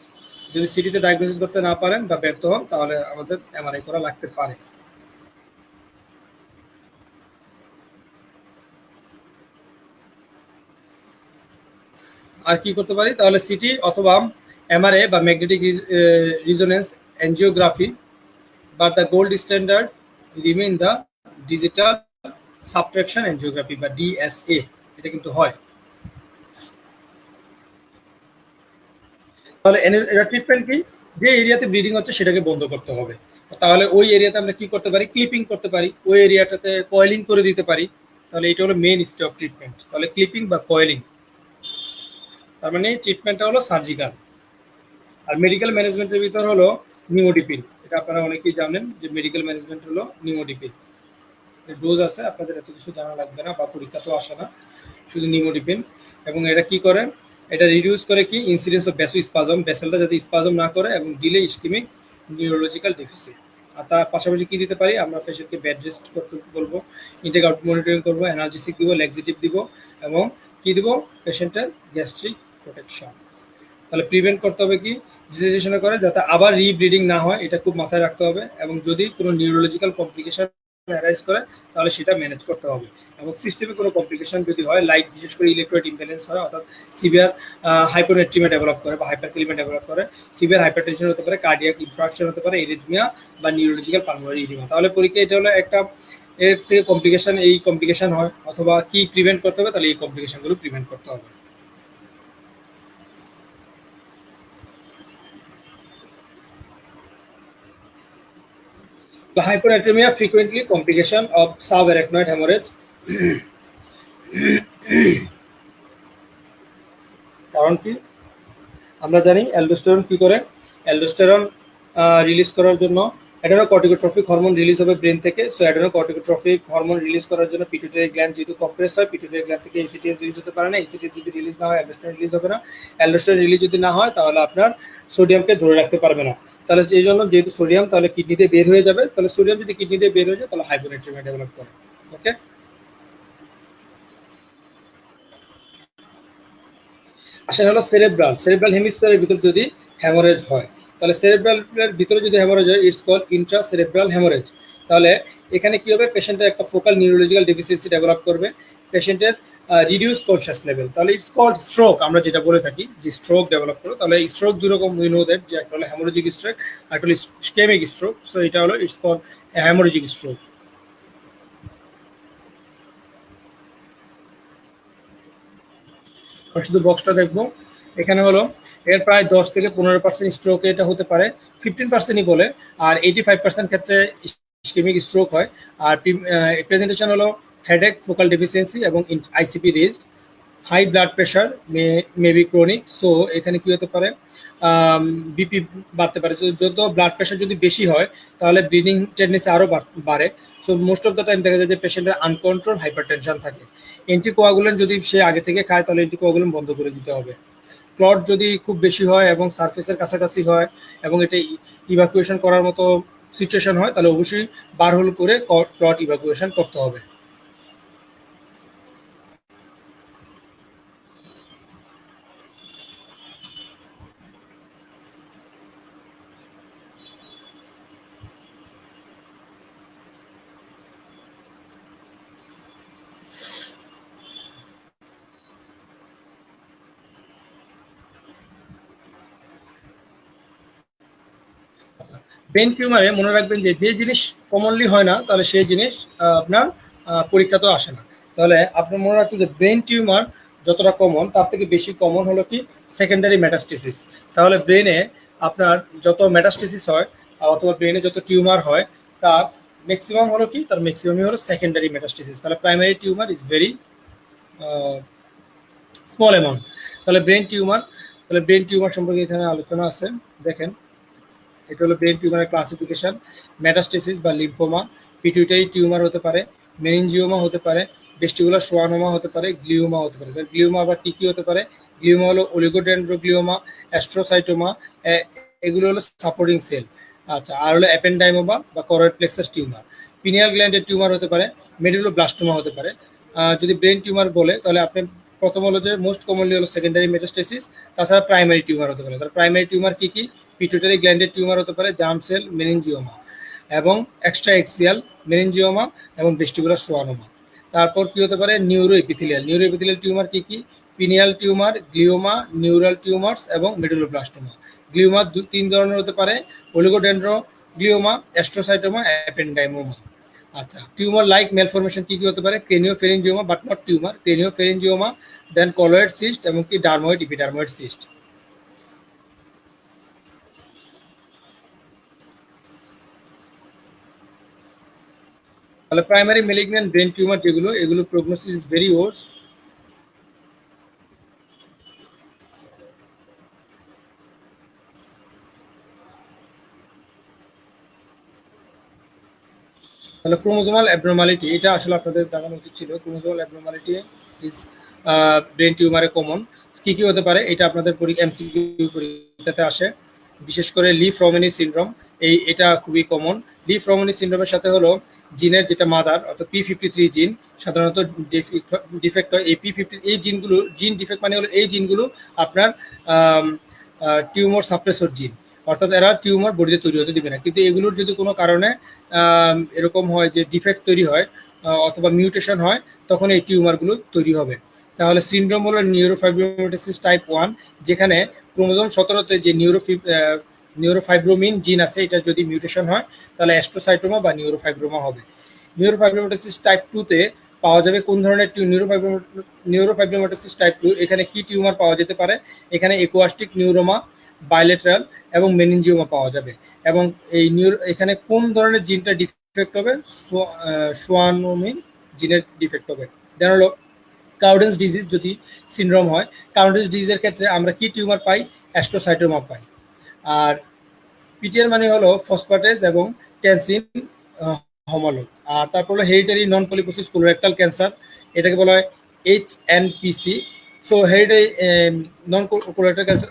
যদি সিটিতে ডায়াগনোসিস করতে না পারেন বা ব্যর্থ হন তাহলে আমাদের এমআরআই করা লাগতে পারে। আর কি করতে পারি, তাহলে সিটি অথবা এমআরআই বা ম্যাগনেটিক রিজোনেন্স এনজিওগ্রাফি, বা the gold standard remain the digital subtraction angiography বা ডিএসএ, এটা কিন্তু হয়। তাহলে এটা ট্রিটমেন্ট কি, যে এরিয়াতে ব্লিডিং হচ্ছে সেটাকে বন্ধ করতে হবে। তাহলে ওই এরিয়াতে আমরা কি করতে পারি, ক্লিপিং করতে পারি, ওই এরিয়াটাতে কয়েলিং করে দিতে পারি। তাহলে এটা হলো মেইন স্টেপ অফ ট্রিটমেন্ট, তাহলে ক্লিপিং বা কয়েলিং। তার মানে ট্রিটমেন্টটা হলো সার্জিক্যাল। আর মেডিকেল ম্যানেজমেন্টের ভিতর হলো নিমোডিপিন, এটা আপনারা অনেকেই জানেন যে মেডিকেল ম্যানেজমেন্ট হলো নিমোডিপিন, ডোজ আছে, আপনাদের এত কিছু জানা লাগবে না বা পরীক্ষা তো আসে না, শুধু নিমোডিপিন। এবং এটা কি করে, এটা রিডিউস করে কি ইনসিডেন্স অফ ভ্যাসোস্পাজম, ভেসেলটা যাতে স্পাজম না করে, এবং ডিলে ইস্কিমিক নিউরোলজিক্যাল ডেফিসিট। আর তার পাশাপাশি কি দিতে পারি, আমরা পেশেন্টকে বেড রেস্ট করতে বলবো, ইনটেক আউট মনিটরিং করবো, অ্যানালজেসিক দিব, ল্যাক্সিটিভ দিব, এবং কি দিব পেশেন্টের গ্যাস্ট্রিক প্রোটেকশন। তাহলে প্রিভেন্ট করতে হবে কি ডিসিশন করে যাতে আবার রিব্লিডিং না হয়, এটা খুব মাথায় রাখতে হবে। এবং যদি কোনো নিউরোলজিক্যাল কমপ্লিকেশন অ্যারাইজ করে তাহলে সেটা ম্যানেজ করতে হবে। এবং সিস্টেমে কোনো কমপ্লিকেশন যদি হয়, লাইক বিশেষ করে ইলেকট্রোলাইট ইমব্যালেন্স হয়, অর্থাৎ সিভিয়ার হাইপোনেট্রিমিয়া ডেভেলপ করে বা হাইপারক্যালিমিয়া ডেভেলপ করে, সিভিয়ার হাইপারটেনশন হতে পারে, কার্ডিয়াক ইনফ্রাকশন হতে পারে, এরিথমিয়া বা নিউরোলজিক্যাল পালমোনারি এডিমা, তাহলে পরীক্ষা এটা হলো একটা এর থেকে কমপ্লিকেশন, এই কমপ্লিকেশন হয়, অথবা কি প্রিভেন্ট করতে হবে, তাহলে এই কমপ্লিকেশনগুলো প্রিভেন্ট করতে হবে। The hyponatremia frequently complication of subarachnoid hemorrhage. কারণ কি, আমরা জানি অ্যালডোস্টেরন কি করে, অ্যালডোস্টেরন রিলিজ করার জন্য অ্যাডেনোকর্টিকোট্রফিক হরমোন রিলিজ হবে ব্রেন থেকে। সো অ্যাডেনোকর্টিকোট্রফিক হরমোন রিলিজ করার জন্য পিটুইটারি গ্ল্যান্ড যেহেতু কম্প্রেস হয়, পিটুইটারি গ্ল্যান্ড থেকে এসিটিএস রিলিজ হতে পারে না। এসিটিএস যদি রিলিজ না হয় অ্যালডোস্টেরন রিলিজ হবে না। অ্যালডোস্টেরন রিলিজ যদি না হয় তাহলে আপনার সোডিয়ামকে ধরে রাখতে পারবে না। তাহলে এই জন্য যেহেতু সোডিয়াম তাহলে কিডনিতে বের হয়ে যাবে, তাহলে সোডিয়াম যদি কিডনিতে বের হয়ে যায় তাহলে হাইপোনাট্রিমিয়া ডেভেলপ করে। ওকে, আসলে হলো সেরেব্রাল, সেরেব্রাল হেমিস্ফিয়ারের ভিতর যদি হ্যামোরেজ হয়, তাহলে সেরেব্রালের ভিতরে যদি হ্যামোরেজ হয় it's call Intra cerebral haemorrhage. তাহলে এখানে কি হবে, পেশেন্টের একটা ফোকাল নিউরোলজিক্যাল ডেফিসিয়েন্সি ডেভেলপ করবে, পেশেন্টের রিডিউস কনশাস লেভেল, তাহলে ইটস কল্ড স্ট্রোক। আমরা যেটা বলে থাকি যে স্ট্রোক ডেভেলপ করো, তাহলে স্ট্রোক দুই রকম, উই নো দ্যাট, যে একটা হলো হ্যামোরেজিক স্ট্রোক, একটা হলো ইসকেমিক স্ট্রোক। সো এটা হলো ইটস কল্ড হ্যামোরেজিক স্ট্রোক। শুধু বক্সটা দেখবো, এখানে হলো এর প্রায় 10 থেকে 15% স্ট্রোক এটা হতে পারে, 15%ই বলে, আর 85% ক্ষেত্রে ইসকেমিক স্ট্রোক হয়। আর প্রেজেন্টেশন হলো হেডেক, ফোকাল ডেফিসিয়েন্সি এবং ICP raised, high blood pressure maybe chronic. So এখানে কি হতে পারে, বিপি বাড়তে পারে। যত ব্লাড প্রেশার যদি বেশি হয় তাহলে ব্লিডিং টেন্ডেন্সি আরও বাড়ে। So most of the time দেখা যায় যে পেশেন্টের আনকন্ট্রোল হাইপার টেনশন থাকে। অ্যান্টিকোয়াগুলেন্ট যদি সে আগে থেকে খায় তাহলে অ্যান্টিকোয়াগুলেন্ট বন্ধ করে দিতে হবে। ক্লট যদি খুব বেশি হয় এবং সারফেসের কাছাকাছি হয় এবং এটা ইভাকুয়েশন করার মতো সিচুয়েশন হয় তাহলে অবশ্যই বারহোল করে ক্লট ইভাকুয়েশন করতে হবে। ব্রেন টিউমারে মনে রাখবেন যে যে জিনিস কমনলি হয় না তাহলে সেই জিনিস আপনার পরীক্ষাতেও আসে না। তাহলে আপনার মনে রাখবেন যে ব্রেন টিউমার যতটা কমন তার থেকে বেশি কমন হলো কি সেকেন্ডারি মেটাস্টেসিস। তাহলে ব্রেনে আপনার যত মেটাস্টেসিস হয় অথবা ব্রেনে যত টিউমার হয় তার ম্যাক্সিমাম হলো কি, তার ম্যাক্সিমামই হলো সেকেন্ডারি মেটাস্টেসিস। তাহলে primary tumour is very small amount. তাহলে ব্রেন টিউমার সম্পর্কে এখানে আলোচনা আছে, দেখেন। এটা হলো ব্রেন টিউমারের ক্লাসিফিকেশন। মেটাস্টেসিস বা লিম্ফোমা, পিটুইটারি টিউমার হতে পারে, মেনিনজিওমা হতে পারে, ভেস্টিবুলার সোয়ানোমা হতে পারে, গ্লিওমা হতে পারে। গ্লিওমা আবার কি কি হতে পারে, গ্লিওমা হলো অলিগোডেন্ড্রোগ্লিওমা, অ্যাস্ট্রোসাইটোমা, এগুলো হলো সাপোর্টিং সেল। আচ্ছা, আর হলো অ্যাপেন্ডাইমোমা বা choroid plexus tumour. Pineal গ্ল্যান্ডের tumour হতে পারে, মেডুলোব্লাস্টোমা হতে পারে। যদি ব্রেন টিউমার বলে তাহলে আপনি প্রথম হলো যে মোস্ট কমনলি হলো সেকেন্ডারি মেটাস্টেসিস, তাছাড়া প্রাইমারি টিউমার হতে পারে। তার প্রাইমারি টিউমার কি কি, পিটুইটারি গ্ল্যান্ডের টিউমার হতে পারে, জার্ম সেল মেনিনজিওমা এবং এক্সট্রা এক্সিয়াল মেনিনজিওমা এবং ভেস্টিবুলার সোয়ানোমা। তারপর কি হতে পারে, নিউরো এপিথেলিয়াল টিউমার কি কি, pineal tumour, glioma, neural tumours এবং মেডুলোব্লাস্টোমা। গ্লিওমা তিন ধরনের হতে পারে, অলিগোডেন্ড্রো গ্লিওমা, অ্যাস্ট্রোসাইটোমা, অ্যাপেন্ডাইমোমা। আচ্ছা, টিউমার লাইক মেলফরমেশন কি কি হতে পারে, craniopharyngioma but not tumour, craniopharyngioma, then colloid cyst এবং কি ডার্ময়েড ইপিডার্ময়েড সিস্ট। তাহলে প্রাইমারি মেলিগন্যান্ট ব্রেন টিউমার যেগুলো, এগুলো প্রগনোসিস ইজ ভেরি ওর্স। তাহলে ক্রোমোজোমাল অ্যাবনর্মালিটি, এটা আসলে আপনাদের দেখানো উচিত ছিল। ক্রোমোজোমাল অ্যাবনর্মালিটি ইজ ব্রেন টিউমারে কমন। কি কি হতে পারে, এটা আপনাদের এমসিকিউ পরীক্ষাতে আসে, বিশেষ করে লি ফ্রমেনি সিনড্রোম। এটা খুবই কমন। লি ফ্রমেনি সিনড্রোমের সাথে হলো জিনের যেটা মাদার অর্থাৎ P53 জিন সাধারণত ডিফেক্ট হয়। এই P50 এই জিনগুলো, জিন ডিফেক্ট মানে হলো এই জিনগুলো আপনার টিউমার সাপ্রেসর জিন, অর্থাৎ এরা টিউমার বডিতে তৈরি হতে দিবে না। কিন্তু এগুলোর যদি কোনো কারণে এরকম হয় যে ডিফেক্ট তৈরি হয় অথবা মিউটেশন হয় তখন এই টিউমারগুলো তৈরি হবে। তাহলে সিনড্রোম হলো নিউরোফাইব্রোমেটোসিস টাইপ 1, যেখানে ক্রোমোজোম 17তে যে নিউরোফাইব্রোমিন জিন আছে এটা যদি মিউটেশন হয় তাহলে অ্যাস্ট্রোসাইটোমা বা নিউরোফাইব্রোমা হবে। নিউরোফাইব্রোমেটোসিস টাইপ 2তে পাওয়া যাবে কোন ধরনের নিউরোফাইব্রোমেটোসিস টাইপ 2, এখানে কি টিউমার পাওয়া যেতে পারে, এখানে একুয়াস্টিক নিউরোমা, বাইলেটারাল এবং মেনিনজিওমা পাওয়া যাবে। এবং এই এখানে কোন ধরনের জিনটা ডিফেক্ট হবে, সোয়ানোমিন জিনের ডিফেক্ট হবে। দেন হলো কাউডেন্স ডিজিজ যদি সিনড্রোম হয়, কাউডেন্স ডিজিজের ক্ষেত্রে আমরা কি টিউমার পাই? অ্যাস্ট্রোসাইটোমা পাই। আর পিটিআর মানে হলো ফসফেটেজ এবং টেনসিন হমোলোগ। আর তারপর হলো hereditary non polyposis colorectal cancer, এটাকে বলা হয় HNPC। So hereditary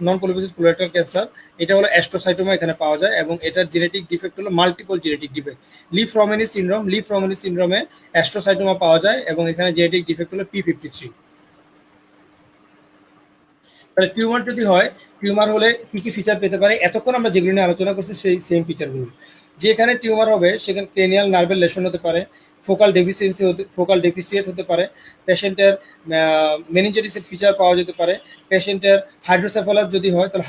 non polyposis colorectal cancer, এটা হলো অ্যাস্ট্রোসাইটোমা এখানে পাওয়া যায়, এবং এটার জেনেটিক ডিফেক্ট হলো multiple genetic defect. Li Fraumeni সিনড্রোমে অ্যাস্ট্রোসাইটোমা পাওয়া যায়, এবং এখানে জেনেটিক ডিফেক্ট হলো P53। তাহলে টিউমার যদি হয়, টিউমার হলে কি কি ফিচার পেতে পারে? এতক্ষণ আমরা যেগুলো নিয়ে আলোচনা করছি সেই সেম ফিচারগুলো। যেখানে টিউমার হবে সেখানে ক্রেনিয়াল নার্ভের লেশন হতে পারে, ফোকাল ডেফিসিয়েট হতে পারে, পেশেন্টের মেনিনজাইটিসের ফিচার পাওয়া যেতে পারে, পেশেন্টের হাইড্রোসেফালাস যদি হয় তাহলে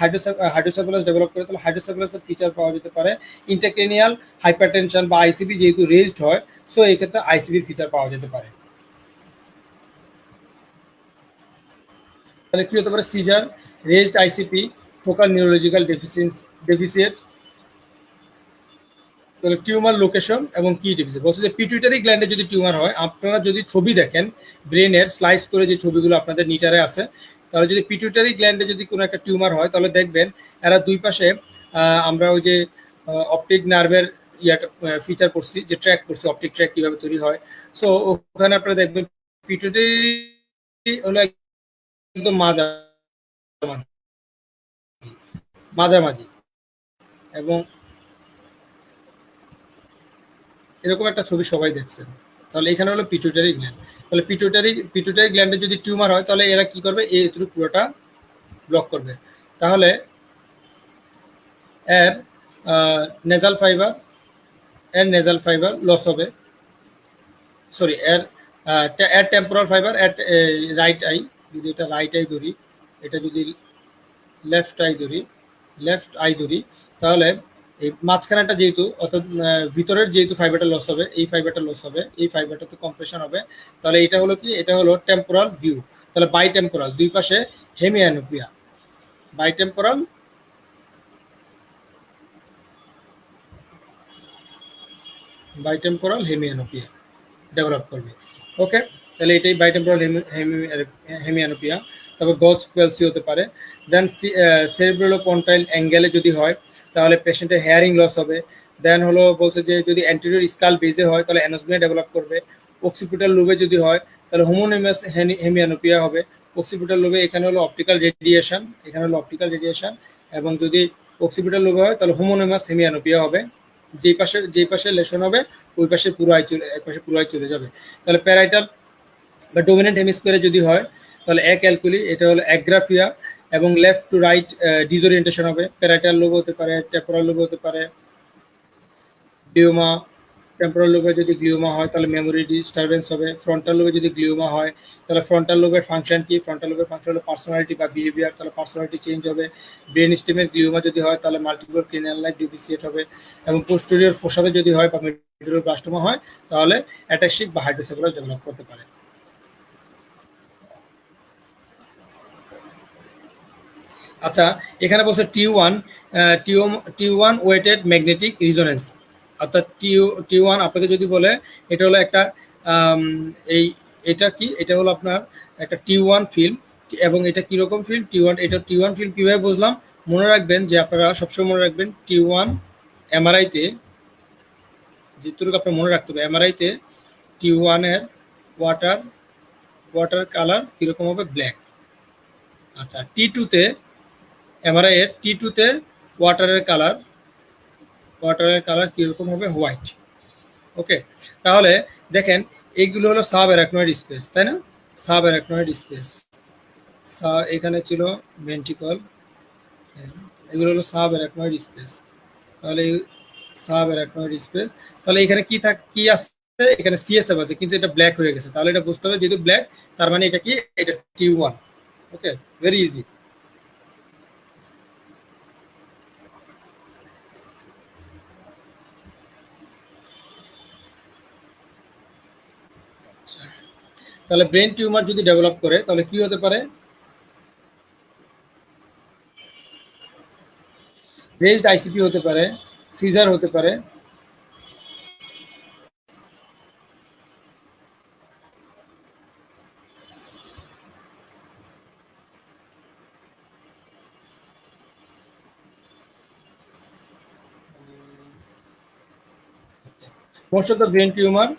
হাইড্রোসেফালাস ডেভেলপ করে তাহলে হাইড্রোসেফালাসের ফিচার পাওয়া যেতে পারে, ইন্টারক্রেনিয়াল হাইপারটেনশন বা আইসিবি যেহেতু রেজড হয়, সো এই ক্ষেত্রে আইসিবির ফিচার পাওয়া যেতে পারে। তাহলে কি হতে পারে? Seizure, raised ICP, focal neurological deficit. তাহলে টিউমার লোকেশন এবং কি ডেফিসিয়েট বলছে যে পিটুইটারি গ্ল্যান্ডে যদি টিউমার হয়, আপনারা যদি ছবি দেখেন ব্রেনের স্লাইস করে যে ছবিগুলো আপনাদের নিটারে আছে, তাহলে যদি পিটুইটারি গ্ল্যান্ডে যদি কোনো একটা টিউমার হয় তাহলে দেখবেন এরা দুই পাশে আমরা ওই যে অপটিক নার্ভের ইয়াটা ফিচার করছি, যে ট্র্যাক করছি অপটিক ট্র্যাক কিভাবে তৈরি হয়। সো ওখানে আপনারা দেখবেন পিটুইটারি হলো একদম মাঝামাঝি, এবং এরকম একটা ছবি সবাই দেখছেন। তাহলে এখানে হলো পিটুইটারি গ্ল্যান্ড। তাহলে পিটুইটারি গ্ল্যান্ডে যদি টিউমার হয় তাহলে এরা কি করবে? এটুকু পুরোটা ব্লক করবে। তাহলে এর নেজাল ফাইবার লস হবে, সরি এর টেম্পোরাল ফাইবার রাইট আই, যদি এটা রাইট আই ধরি, এটা যদি লেফট আই ধরি, তাহলে এই মাঝখানেটা যেহেতু অর্থাৎ ভিতরের যেহেতু ফাইবারটা লস হবে, এই ফাইবারটাতে কম্প্রেশন হবে। তাহলে এটা হলো কি? এটা হলো টেম্পোরাল ভিউ। তাহলে বাইটেম্পোরাল, দুই পাশে হেমিয়ানোপিয়া, বাইটেম্পোরাল হেমিয়ানোপিয়া ডেভেলপ করবে। ওকে, তাহলে এটাই বাইটেম্পোরাল হেমিয়ানোপিয়া। তারপর গজ পেলসি হতে পারে। দেন সেরিব্রালো-পন্টাইল অ্যাঙ্গেলে যদি হয় তাহলে পেশেন্টের হেয়ারিং লস হবে। দেন হলো বলছে যে যদি অ্যান্টেরিয়র স্কাল বেজে হয় তাহলে অ্যানোজমিয়া ডেভেলপ করবে। অক্সিপিটাল লোবে যদি হয় তাহলে হোমোনিমাস হেমিয়ানোপিয়া হবে। অক্সিপিটাল লোবে এখানে হলো অপটিক্যাল রেডিয়েশন, এবং যদি অক্সিপিটাল লোবে হয় তাহলে হোমোনিমাস হেমিয়ানোপিয়া হবে। যেই পাশে লেশন হবে ওই পাশে পুরো আই চলে যাবে। তাহলে প্যারাইটাল বা ডোমিনেন্ট হেমিস্ফিয়ারে যদি হয় তাহলে ক্যালকুলি, এটা হলো অ্যাগ্রাফিয়া, এবং লেফট টু রাইট ডিসওরিয়েন্টেশন হবে। প্যারাইটাল লোব হতে পারে, টেম্পোরাল লোব হতে পারে, গ্লিওমা। টেম্পোরাল লোবে যদি গ্লিওমা হয় তাহলে মেমোরি ডিস্টারবেন্স হবে। ফ্রন্টাল লোবে যদি গ্লিওমা হয় তাহলে ফ্রন্টাল লোবের ফাংশন কি? ফ্রন্টাল লোবের ফাংশন হলো পার্সোনালিটি বা বিহেভিয়ার, তাহলে পার্সোনালিটি চেঞ্জ হবে। ব্রেন স্টেমের গ্লিওমা যদি হয় তাহলে মাল্টিপল ক্রিনিয়াল লাইফ ডেফিসিয়েট হবে, এবং পোস্টেরিয়র ফোসাতে যদি হয় বা মেডুলোব্লাস্টোমা হয় তাহলে অ্যাটাক্সিক বা হাইড্রোসেফালাস ডেভেলপ করতে পারে। আচ্ছা, এখানে বলছে T one weighted magnetic resonance, অর্থাৎ টি ওয়ান আপনাকে যদি বলে এটা হলো একটা এটা কি? এটা হলো আপনার একটা টি ওয়ান ফিল্ম, এবং এটা কিরকম ফিল্ম? টি ওয়ান ফিল্ম কিভাবে বুঝলাম? মনে রাখবেন যে আপনারা সবসময় মনে রাখবেন টি ওয়ান এমআরআইতে, যেটুকু আপনার মনে রাখতে হবে, এমআরআইতে টি ওয়ানের ওয়াটার কালার কিরকম হবে? ব্ল্যাক। আচ্ছা, এমআরআই এর টি2-তে ওয়াটারের কালার কিরকম হবে? হোয়াইট। ওকে, তাহলে দেখেন এইগুলো হলো সাব অ্যারাকনয়েড স্পেস, তাই না? সাব অ্যারাকনয়েড স্পেস, এখানে ছিল ভেন্ট্রিকল, এগুলো হলো সাব অ্যারাকনয়েড স্পেস। তাহলে সাব অ্যারাকনয়েড স্পেস, তাহলে এখানে কি আসছে? এখানে সিএসএফ আছে, কিন্তু এটা ব্ল্যাক হয়ে গেছে। তাহলে এটা বুঝতে হবে যেহেতু ব্ল্যাক, তার মানে এটা কি? এটা টি1। ওকে, ভেরি ইজি। তাহলে ব্রেন টিউমার যদি ডেভেলপ করে তাহলে কি হতে পারে? রেজড আইসিপি হতে পারে, সিজার হতে পারে, Most of the brain tumor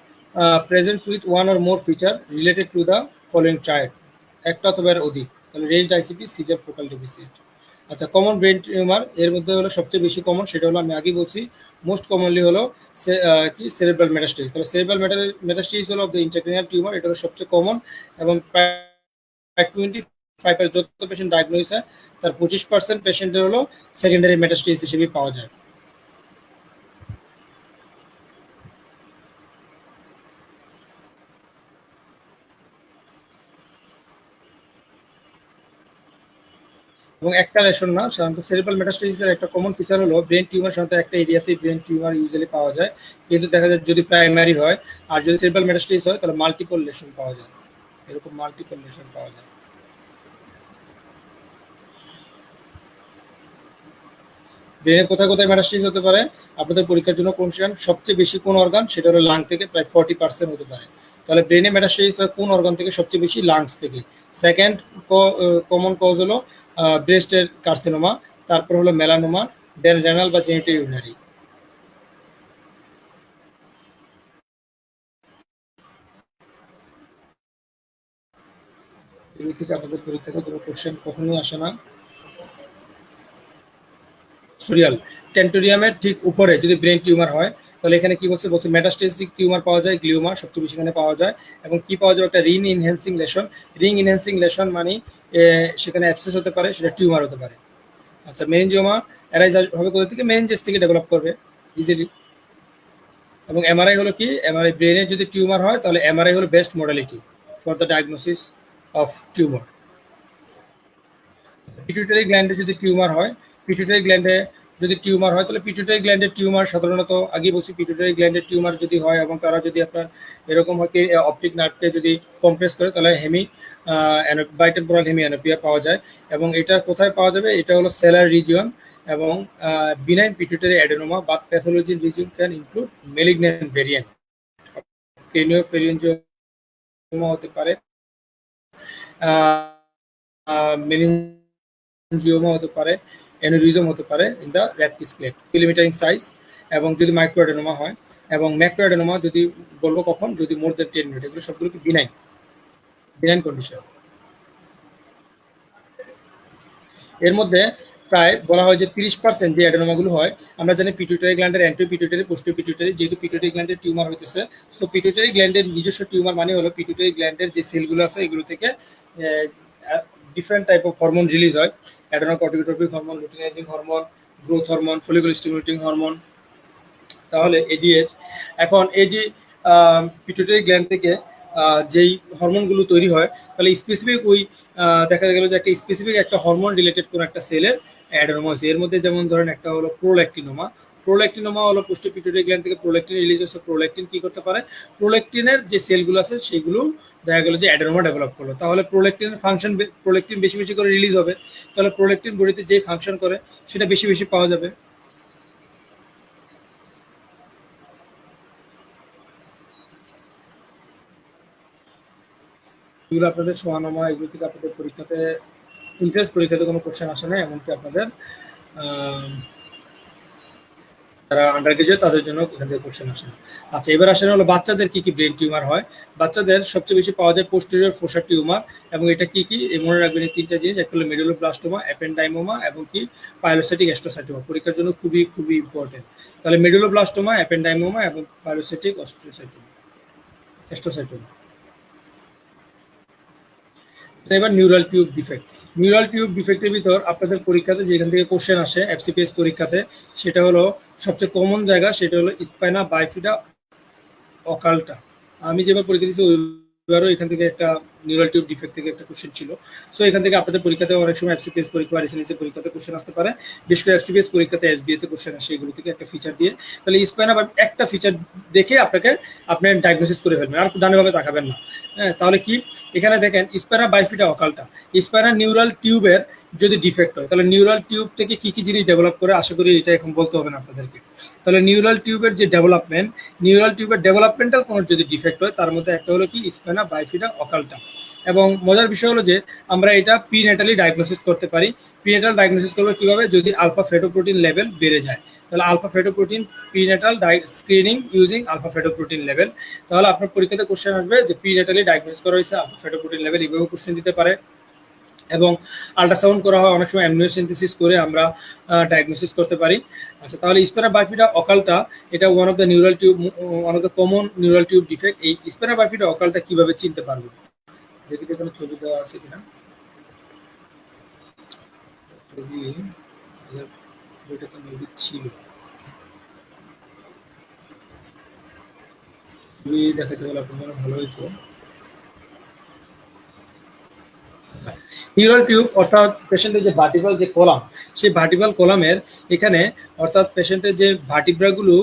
presents with one or more feature related to the following triad. একটা অথবা এর অধিক, তাহলে raised ICP, seizure, focal deficit. আচ্ছা, কমন ব্রেন টিউমার এর মধ্যে হলো সবচেয়ে বেশি কমন, সেটা হলো আমি আগেই বলছি, মোস্ট কমনলি হলো কি সেরেব্রাল মেটাস্টেসিস। তাহলে সেরেব্রাল মেটাস্টেসিস হলো অফ দ্য ইন্ট্রাক্রেনিয়াল টিউমার, এটা হলো সবচেয়ে কমন এবং প্রায় 25 যত পেশেন্ট ডায়াগনোস হয় তার 25% পেশেন্টের হলো সেকেন্ডারি মেটাস্টেসিস হিসেবে পাওয়া যায়। এবং একটা লেশন না, সাধারণত সেরিব্রাল মেটাস্টেসিসের একটা কমন ফিচার হলো ব্রেন টিউমার সাধারণত একটা এরিয়াতেই ব্রেন টিউমার ইউজুয়ালি পাওয়া যায়, কিন্তু দেখা যায় যদি প্রাইমারি হয় আর যদি সেরিব্রাল মেটাস্টেসিস হয় তাহলে মাল্টিপল লেশন পাওয়া যায়, এরকম মাল্টিপল লেশন পাওয়া যায়। ব্রেনের কোথায় কোথায় মেটাস্টেসিস হতে পারে আপনাদের পরীক্ষার জন্য কোশ্চেন, সবচেয়ে বেশি কোন অর্গান, সেটা হলো লাং থেকে, প্রায় 40% হতে পারে। তাহলে ব্রেনে মেটাস্টেসিস হয় কোন অর্গান থেকে, সবচেয়ে বেশি লাংস থেকে। সেকেন্ড কমন কজ হলো ব্রেস্টের কার্সিনোমা, তারপর হলো মেলানোমা, দেন রেনাল বা জেনিটো ইউরিনারি। এগুলো থেকে আপনাদের পরীক্ষাতে কোনো কোশ্চেন কখনোই আসে না। সোরিয়াল টেন্টোরিয়ামের ঠিক উপরে যদি ব্রেন টিউমার হয় তাহলে এখানে কি বলছে, মেটাস্টেসিক টিউমার পাওয়া যায়, গ্লিওমা সবচেয়ে বেশি এখানে পাওয়া যায়। এবং কি পাওয়া যায়, একটা ring enhancing lesion. Ring enhancing lesion মানে সেখানে অ্যাবসেস হতে পারে, সেটা টিউমার হতে পারে। আচ্ছা, মেনিনজিওমা অ্যারাইজ হবে কোথা থেকে, মেনিনজেস থেকে ডেভেলপ করবে ইজিলি। এবং এমআরআই হলো কি, এমআরআই ব্রেনের যদি টিউমার হয় তাহলে এমআরআই হলো best modality for the diagnosis of tumour. Pituitary গ্ল্যান্ডে যদি টিউমার হয়, পিটুইটারি গ্ল্যান্ডে যদি টিউমার হয় তাহলে পিটুইটারি গ্ল্যান্ডের টিউমার সাধারণত আগে বলছি, পিটুইটারি গ্ল্যান্ডের টিউমার যদি হয় এবং তারা যদি আপনার এরকম হয় কি অপটিক নার্ভকে যদি কম্প্রেস করে তাহলে বাইটেম্পোরাল হেমি অ্যানোপিয়া পাওয়া যায়। এবং এটা কোথায় পাওয়া যাবে, এটা হলো সেলার রিজিয়ন। এবং বিনাইন পিটুইটারি অ্যাডেনোমা বা pathology region can include malignant variant, craniopharyngioma হতে পারে, মেনিনজিওমা হতে পারে, অ্যানুরিজম হতে পারে ইন দ্য র্যাথকি স্কেলেট, মিলিমিটার ইন সাইজ। এবং যদি মাইক্রোঅ্যাডেনোমা হয়, এবং ম্যাক্রোঅ্যাডেনোমা যদি বলবো কখন, যদি মোর দেন 10 মিনিট। এগুলো সবগুলো কি বিনাইন কন্ডিশন। এর মধ্যে প্রায় বলা হয় যে 30% যে অ্যাডেনোমাগুলো হয়, আমরা জানি পিটুইটারি গ্ল্যান্ডের অ্যান্টিও পিটুইটারি, পোস্টিও পিটুইটারি, যেহেতু পিটুইটারি গ্ল্যান্ডের টিউমার হইতেছে, সো পিটুইটারি গ্ল্যান্ডের নিজস্ব টিউমার মানে হলো পিটুইটারি গ্ল্যান্ডের যে সেলগুলো আছে এগুলো থেকে different type of hormone release হয়, adrenocorticotropic hormone, luteinizing hormone, growth hormone, follicular stimulating hormone. তাহলে এডিএইচ, এখন এই যে পিটুইটারি গ্ল্যান্ড থেকে যেই হরমোনগুলো তৈরি হয়, তাহলে স্পেসিফিক ওই দেখা গেল যে একটা স্পেসিফিক একটা হরমোন রিলেটেড কোনো একটা সেলের অ্যাডেনোমা হয়েছে। এর মধ্যে যেমন ধরেন একটা হলো প্রোল্যাক্টিনোমা। প্রোল্যাক্টিনোমা হলো পোস্ট পিটুইটারি গ্ল্যান্ড থেকে প্রোল্যাক্টিন রিলিজ হচ্ছে। প্রোল্যাক্টিন কি করতে পারে, প্রোল্যাক্টিনের যে সেলগুলো আছে সেগুলো দেখা গেল যে অ্যাডেনোমা ডেভেলপ করলো, তাহলে প্রোল্যাক্টিনের ফাংশন, প্রোল্যাক্টিন বেশি বেশি করে রিলিজ হবে, তাহলে প্রোল্যাক্টিন বডিতে যে ফাংশন করে সেটা বেশি বেশি পাওয়া যাবে। এগুলো আপনাদের সোয়ানামা, এগুলো থেকে আপনাদের পরীক্ষাতে ইন্টারেস্ট, পরীক্ষাতে কোনো কোশ্চেন আসে না, এমনকি আপনাদের যারা আন্ডার গ্রাজুয়েট তাদের জন্য এখান থেকে কোশ্চেন আসে না। আচ্ছা, এবার আসলে হলো বাচ্চাদের কি কি ব্রেন টিউমার হয়। বাচ্চাদের সবচেয়ে বেশি পাওয়া যায় পোস্টেরিয়র ফোসা টিউমার। এবং এটা কি কি মনে রাখবেন, এই তিনটা জিনিস, একটা হলো মেডুলোব্লাস্টোমা, অ্যাপেন্ডাইমোমা এবং কি পাইলোসাইটিক অ্যাস্ট্রোসাইটোমা, পরীক্ষার জন্য খুবই খুবই ইম্পর্টেন্ট। তাহলে মেডুলোব্লাস্টোমা, অ্যাপেন্ডাইমোমা এবং পাইলোসাইটিক অ্যাস্ট্রোসাইটোমা। এবার neural tube defect. Neural tube ডিফেক্টের ভিতর আপনাদের পরীক্ষাতে যেখান থেকে কোশ্চেন আসে এফসিপিএস পরীক্ষাতে, সেটা হলো সবচেয়ে কমন জায়গা, সেটা হলো স্পাইনা বাইফিডা অকাল্টা। আমি যেবার পরীক্ষা দিচ্ছি ওইবারও এখান থেকে একটা নিউরাল টিউব ডিফেক্ট থেকে একটা কোশ্চেন ছিল। সো এখান থেকে আপনাদের পরীক্ষাতে অনেক সময় এফসিপিএস পরীক্ষা বা রেসিডেন্সি পরীক্ষাতে কোশ্চেন আসতে পারে, বিশেষ করে এফসিপিএস পরীক্ষাতে এসবিএতে কোশ্চেন আসে, এগুলো থেকে একটা ফিচার দিয়ে। তাহলে স্পাইনা বা একটা ফিচার দেখে আপনার ডায়াগনোসিস করে ফেলবেন, আর ডানেভাবে তাকাবেন না। হ্যাঁ, তাহলে কি এখানে দেখেন স্পাইনা বাইফিডা অকাল্টা, স্পাইনা নিউরাল টিউবের যদি ডিফেক্ট হয়, তাহলে নিউরাল টিউব থেকে কি কি জিনিস ডেভেলপ করে আশা করি এটা এখন বলতে হবে না আপনাদেরকে। তাহলে নিউরাল টিউবের যে ডেভেলপমেন্ট, নিউরাল টিউবের ডেভেলপমেন্টাল কোনো যদি ডিফেক্ট হয় তার মধ্যে একটা হলো কি স্পেনা বাইফিডা অকালটা। এবং মজার বিষয় হলো যে আমরা এটা প্রিনেটালি ডায়াগনোসিস করতে পারি। প্রিনেটাল ডায়াগনোসিস করবে কিভাবে, যদি আলফা ফেটোপ্রোটিন লেভেল বেড়ে যায়, তাহলে alpha fetoprotein prenatal screening using alpha fetoprotein level. তাহলে আপনার পরীক্ষাতে কোশ্চেন আসবে যে প্রিনেটালি ডায়াগনোসিস করা হয়েছে আলফা ফেটোপ্রোটিন লেভেল, এইভাবে কোশ্চেন দিতে পারে। এবং আল্ট্রাসাউন্ড করা হয় অনেক সময়, অ্যামনিওসিনথেসিস করে আমরা ডায়াগনোসিস করতে পারি। আচ্ছা, তাহলে স্পেনা বাইফিডা অকালটা এটা one of the neural tube, one of the common neural tube defect. এই স্পেনা বাইফিডা অকালটা কিভাবে চিনতে পারবো, দেখি তো এখানে ছবি দেওয়া আছে কিনা। ছবি বইটা তো মেবি ছিল, ছবি দেখাতে গেলে আপনার জন্য ভালো হইতো। নিউরাল টিউব অর্থাৎ পেশেন্টের যে ভার্টিব্রাল যে কলাম, সেই ভার্টিব্রাল কলামের এখানে অর্থাৎ পেশেন্টের যে ভার্টিব্রাগুলো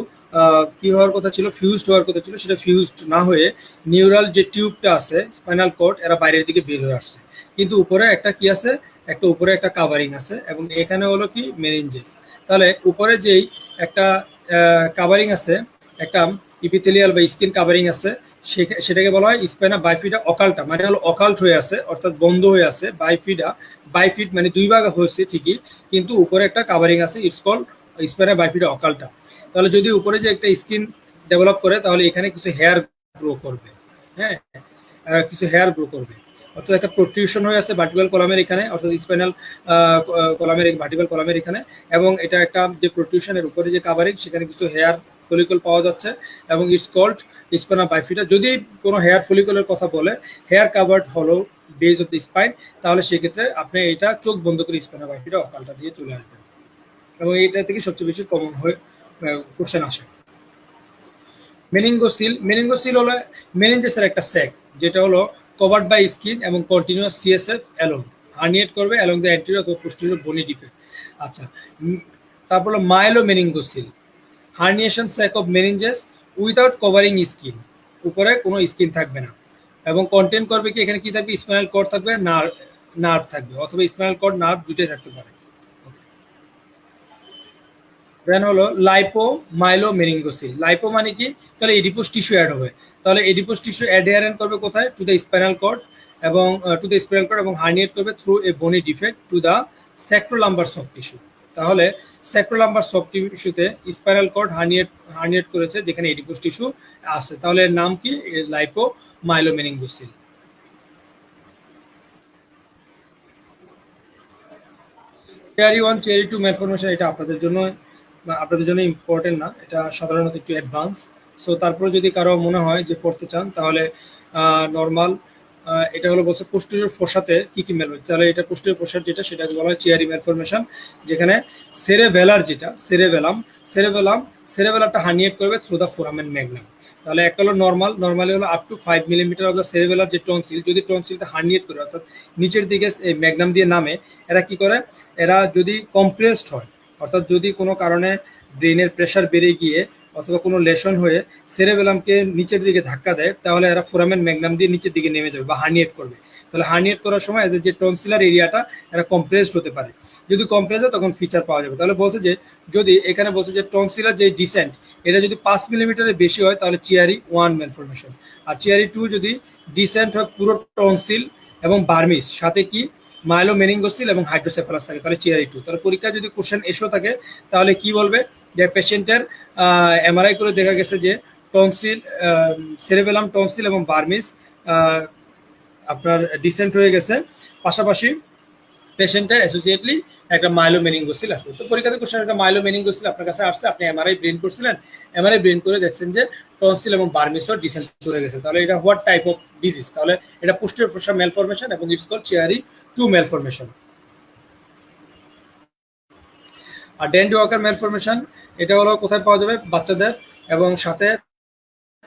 কি হওয়ার কথা ছিল, ফিউজড হওয়ার কথা ছিল, সেটা ফিউজড না হয়ে নিউরাল যে টিউবটা আছে স্পাইনাল কর্ড এরা বাইরের দিকে বের হয়ে আসছে। কিন্তু উপরে একটা কি আছে, একটা উপরে একটা কাভারিং আছে এবং এখানে হলো কি মেনিনজেস। তাহলে উপরে যেই একটা কাভারিং আছে, একটা ইপিথেলিয়াল বা স্কিন কাভারিং আছে, সেটাকে বলা হয় স্পাইনা বাইফিডা অকাল্টা, মানে হলো অকাল্ট হয়ে আছে অর্থাৎ বন্ধ হয়ে আছে। বাইফিডা, বাইফিড মানে দুই ভাগ হয়েছে ঠিকই, কিন্তু উপরে একটা কাভারিং আছে, ইটস কল স্পাইনা বাইফিডা অকাল্টা। তাহলে যদি উপরে যে একটা স্কিন ডেভেলপ করে তাহলে এখানে কিছু হেয়ার গ্রো করবে, হ্যাঁ, কিছু হেয়ার গ্রো করবে, অর্থাৎ একটা প্রোট্রিউশন হয়ে আছে ভার্টিক্যাল কলামের এখানে, অর্থাৎ স্পাইনাল কলামের ভার্টিক্যাল কলামের এখানে, এবং এটা একটা যে প্রোট্রিউশনের উপরে যে কাভারিং সেখানে কিছু হেয়ার ফলিকল পাওয়া যাচ্ছে এবং ইটস কল্ড স্পাইনা বাইফিডা। যদি কোনো হেয়ার ফলিকলের কথা বলে, হেয়ার কাভার্ড হলো বেজ অফ দ্য স্পাইন, তাহলে সেক্ষেত্রে আপনি এটা চোখ বন্ধ করে স্পাইনা বাইফিডা অকালটা দিয়ে চলে আসবেন। এবং এইটা থেকে সবচেয়ে বেশি কমন হয়ে কোশ্চেন আসে। মেনিঙ্গোসিল, মেনিঙ্গোসিল হলো মেনিনজেসের একটা স্যাক, যেটা হলো কভার্ড বাই স্কিন এবং কন্টিনিউয়াস সিএসএফ অ্যালোন, হার্নিয়েট করবে অ্যালং দ্য অ্যান্টেরিয়র অথবা পোস্টেরিয়র বোনি ডিফেক্ট। আচ্ছা, তারপর হলো myelomeningocele, herniation sac of meninges without covering skin, উপরে কোনো স্কিন থাকবে না এবং কন্টেন্ট করবে কি, এখানে কি থাকবে, স্পাইনাল কর্ড থাকবে, নার্ভ থাকবে, অথবা স্পাইনাল কর্ড নার্ভ দুটোই থাকতে পারে। দেন হলো লাইপো মাইলো মেনিঙ্গোসিল। লাইপো মানে কি, তাহলে এডিপোস টিস্যু অ্যাড হবে, তাহলে এডিপোস টিস্যু অ্যাডহেরেন্ট করবে কোথায়, টু দ্য স্পাইনাল কর্ড এবং হার্নিয়েট করবে through a bony defect to the sacrolumbar soft tissue. তাহলে স্যাক্রোলাম্বার সফট টিস্যুতে স্পাইনাল কর্ড হার্নিয়েট করেছে যেখানে এডিপোস টিস্যু আছে, তাহলে এর নাম কি, lipomyelomeningocele. Theory 1 theory 2 malformation, এটা আপনাদের জন্য ইম্পর্টেন্ট না, এটা সাধারণত একটু অ্যাডভান্স। সো তারপরে যদি কারো মনে হয় যে পড়তে চান তাহলে নর্মাল, এটা হলো বলছে পোস্টেরিয়র ফোসাতে কি কি মেল, তাহলে এটা পোস্টেরিয়র ফোসার যেটা সেটাকে বলা হয় চিয়ারি ম্যালফরমেশন, যেখানে সেরেবেলার যেটা সেরেবেলারটা হার্নিয়েট করবে থ্রু দ্য ফোরামেন ম্যাগনাম। তাহলে একটা হলো নর্মালি হলো up to 5 millimetre of the cerebellar যে টনসিল, যদি টনসিলটা হার্নিয়েট করে অর্থাৎ নিচের দিকে ম্যাগনাম দিয়ে নামে, এরা কি করে, এরা যদি কম্প্রেসড হয়, অর্থাৎ যদি কোনো কারণে ব্রেনের প্রেশার বেড়ে গিয়ে অথবা কোনো লেশন হয়ে সেরেবেলামকে নিচের দিকে ধাক্কা দেয়, তাহলে এরা ফোরামেন ম্যাগনাম দিয়ে নিচের দিকে নেমে যাবে বা হার্নিয়েট করবে। তাহলে হার্নিয়েট করার সময় এদের যে টনসিলার এরিয়াটা এরা কম্প্রেসড হতে পারে, যদি কম্প্রেস হয় তখন ফিচার পাওয়া যাবে। তাহলে বলছে যে যদি এখানে বলছে যে টনসিলার যে ডিসেন্ট এটা যদি 5 মিলিমিটারের বেশি হয় তাহলে চিয়ারি 1 ম্যালফরমেশন, আর চিয়ারি 2 যদি ডিসেন্ট হয় পুরো টনসিল এবং বার্মিস সাথে কি মাইলো মেনিঙ্গোসিল এবং হাইড্রোসেফালাস থাকে, তাহলে চিয়ারি 2। তাহলে পরীক্ষায় যদি কোশ্চেন এসেও থাকে তাহলে কি বলবে, যে পেশেন্টের এমআরআই করে দেখা গেছে যে টনসিল, সেরেবেলাম টনসিল এবং বার্মিস আপনার ডিসেন্ট হয়ে গেছে, পাশাপাশি পেশেন্টের অ্যাসোসিয়েটলি একটা মাইলো মেনিঙ্গোসিল আছে। তো পরীক্ষাতে কোশ্চেন একটা মাইলো মেনিঙ্গোসিল আপনার কাছে আসছে, আপনি এমআরআই ব্রেন করছিলেন, এমআরআই ব্রেন করে দেখছেন যে টনসিল এবং বার্মিসও ডিসেন্ট করে গেছে, তাহলে এটা হোয়াট টাইপ অফ ডিজিজ, তাহলে এটা পোস্টেরিয়র ফোসা ম্যালফরমেশন এবং ইটস কল্ড চিয়ারি 2 ম্যালফরমেশন। আর ড্যান্ডি ওয়াকার ম্যালফরমেশন, এটা হলো কোথায় পাওয়া যাবে, বাচ্চাদের, এবং সাথে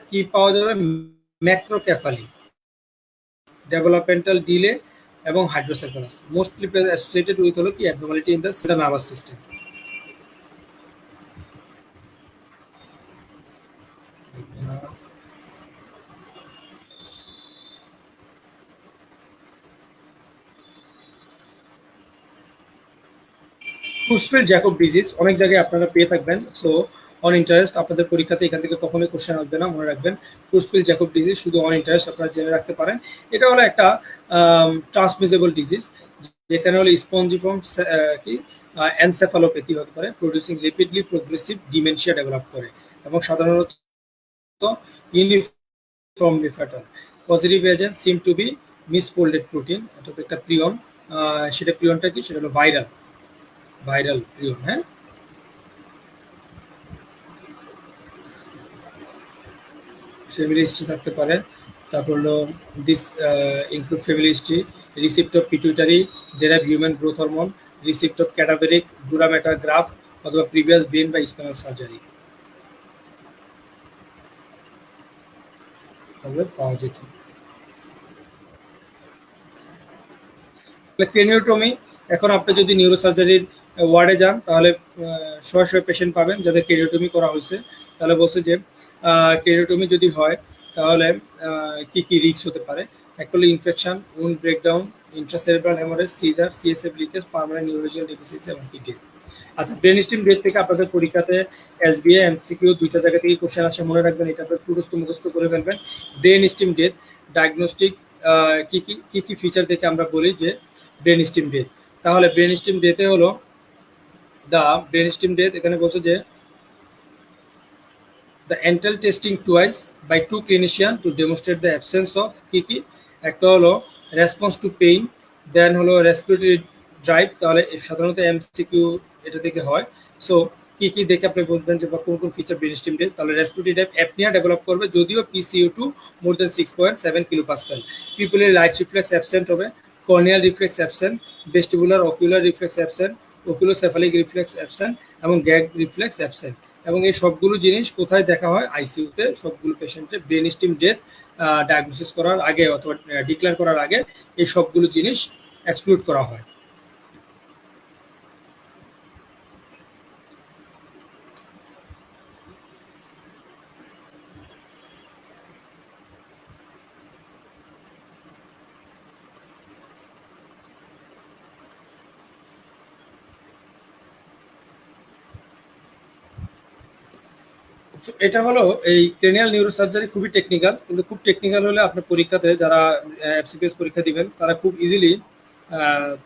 কি পাওয়া যাবে, ম্যাক্রোকেফালি, ডেভেলপমেন্টাল ডিলে এবং হাইড্রোসেফালাস, মোস্টলি অ্যাসোসিয়েটেড উইথ হলো কি abnormality in the central nervous system. Creutzfeldt Jakob disease অনেক জায়গায় আপনারা পেয়ে থাকবেন। সো অন ইন্টারেস্ট আপনাদের পরীক্ষাতে এখান থেকে কখনোই কোশ্চেন আসবে না, মনে রাখবেন। ক্রুসফিল্ড জ্যাকব ডিজিজ শুধু অন ইন্টারেস্ট আপনারা জেনে রাখতে পারেন। এটা হলো একটা ট্রান্সমিসেবল ডিজিজ, যেখানে হলো স্পঞ্জিফর্ম কি এনসেফালোপ্যাথি হতে পারে, producing rapidly progressive dementia develop করে এবং সাধারণত uniformly fatal. Positive agent seem to B মিসফোল্ডেড protein, অর্থাৎ একটা প্রিয়ন। সেটা প্রিয়নটা কি, সেটা হলো ভাইরাল প্রিয়ন। হ্যাঁ, ফ্যামিলি হিস্ট্রি থাকতে পারে। তারপর হলো this include family history, receipt of pituitary derive human growth hormone, receipt of cadaveric dura mater graft অথবা প্রিভিয়াস ব্রেন বা স্পাইনাল সার্জারি তাদের পাওয়া যেত। ক্রেনিওটমি, এখন আপনি যদি নিউরোসার্জারির ওয়ার্ডে যান তাহলে শয়ে পেশেন্ট পাবেন যাদের ক্রেনিওটমি করা হয়েছে। তাহলে বলছে যে ক্রেনিওটমি যদি হয় তাহলে কি কি রিস্ক হতে পারে। Actually infection, wound breakdown, intracerebral haemorrhage, seizure, CSF leakage, permanent neurological deficiency এবং ডেথ। আচ্ছা, ব্রেন স্টিম ডেথ থেকে আপনাদের পরীক্ষাতে এসবিএ এমসিকিউ দুইটা জায়গা থেকে কোশ্চেন আসে, মনে রাখবেন। এটা আপনার মুখস্থ করে ফেলবেন। ব্রেন স্টিম ডেথ ডায়াগনস্টিক কি কি ফিচার দেখে আমরা বলি যে ব্রেন স্টিম ডেথ। তাহলে ব্রেন স্টিম ডেথে হলো ব্রেন স্টিম ডেথ, এখানে বলছে যে the ental testing twice by two clinician to demonstrate the absence of কি একটা হলো রেসপন্স টু পেইন, দেন হলো রেসপিরেটরি ড্রাইভ। তাহলে সাধারণত এমসিকিউ এটা থেকে হয়। সো কি দেখে আপনি বুঝবেন যে বা কোন কোন ফিচার ব্রেন স্টিম ডেথ। তাহলে রেসপিরেটরি ড্রাইভ অ্যাপনিয়া ডেভেলপ করবে যদিও PCO2 মোর দেন 6.7 কিলোপাস্কাল। পিপলের লাইট রিফ্লেক্স অ্যাবসেন্ট হবে, corneal reflex absent, vestibular ocular reflex absent, oculocephalic reflex absent এবং গ্যাগ রিফ্লেক্স অ্যাবসেন্ট। এবং এই সবগুলো জিনিস কোথায় দেখা হয়? আইসিইউতে। সবগুলো পেশেন্টের ব্রেন স্টিম ডেথ ডায়াগনোসিস করার আগে অথবা ডিক্লেয়ার করার আগে এই সবগুলো জিনিস এক্সক্লুড করা হয়। এটা হলো এই ক্রেনিয়াল নিউরোসার্জারি খুবই টেকনিক্যাল, কিন্তু খুব টেকনিক্যাল হলে আপনার পরীক্ষাতে যারা এফসিপিএস পরীক্ষা দিবেন তারা খুব ইজিলি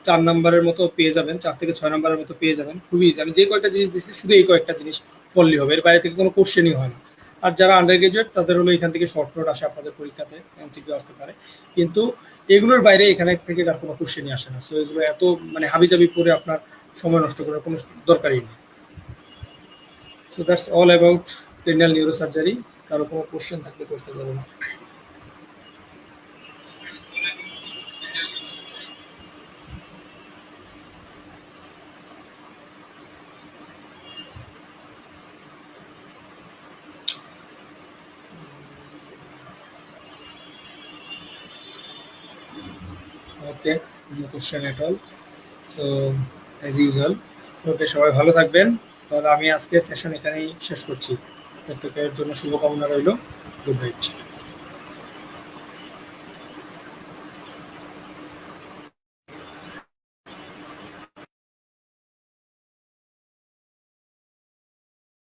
4 নম্বরের মতো পেয়ে যাবেন, 4 থেকে 6 নম্বরের মতো পেয়ে যাবেন, খুবই ইজি। আমি যে কয়েকটা জিনিস দিচ্ছি শুধু এই কয়েকটা জিনিস পড়লেই হবে, এর বাইরে থেকে কোনো কোশ্চেনই হয় না। আর যারা আন্ডার গ্রাজুয়েট তাদের হলো এখান থেকে শর্ট নোট আসে, আপনাদের পরীক্ষাতে এমসিকিউ আসতে পারে, কিন্তু এগুলোর বাইরে এখানে থেকে আর কোনো কোশ্চেনই আসে না। সো এগুলো এত মানে হাবিজাবি পড়ে আপনার সময় নষ্ট করার কোনো দরকারই নেই। So that's all about cranial neurosurgery. কারো কোনো কোশ্চেন থাকলে করতে পারবেন। Okay, no question at all. So as usual, okay, সবাই ভালো থাকবেন। তাহলে আমি আজকে সেশন এখানেই শেষ করছি। প্রত্যেকের জন্য শুভকামনা রইল। Good night.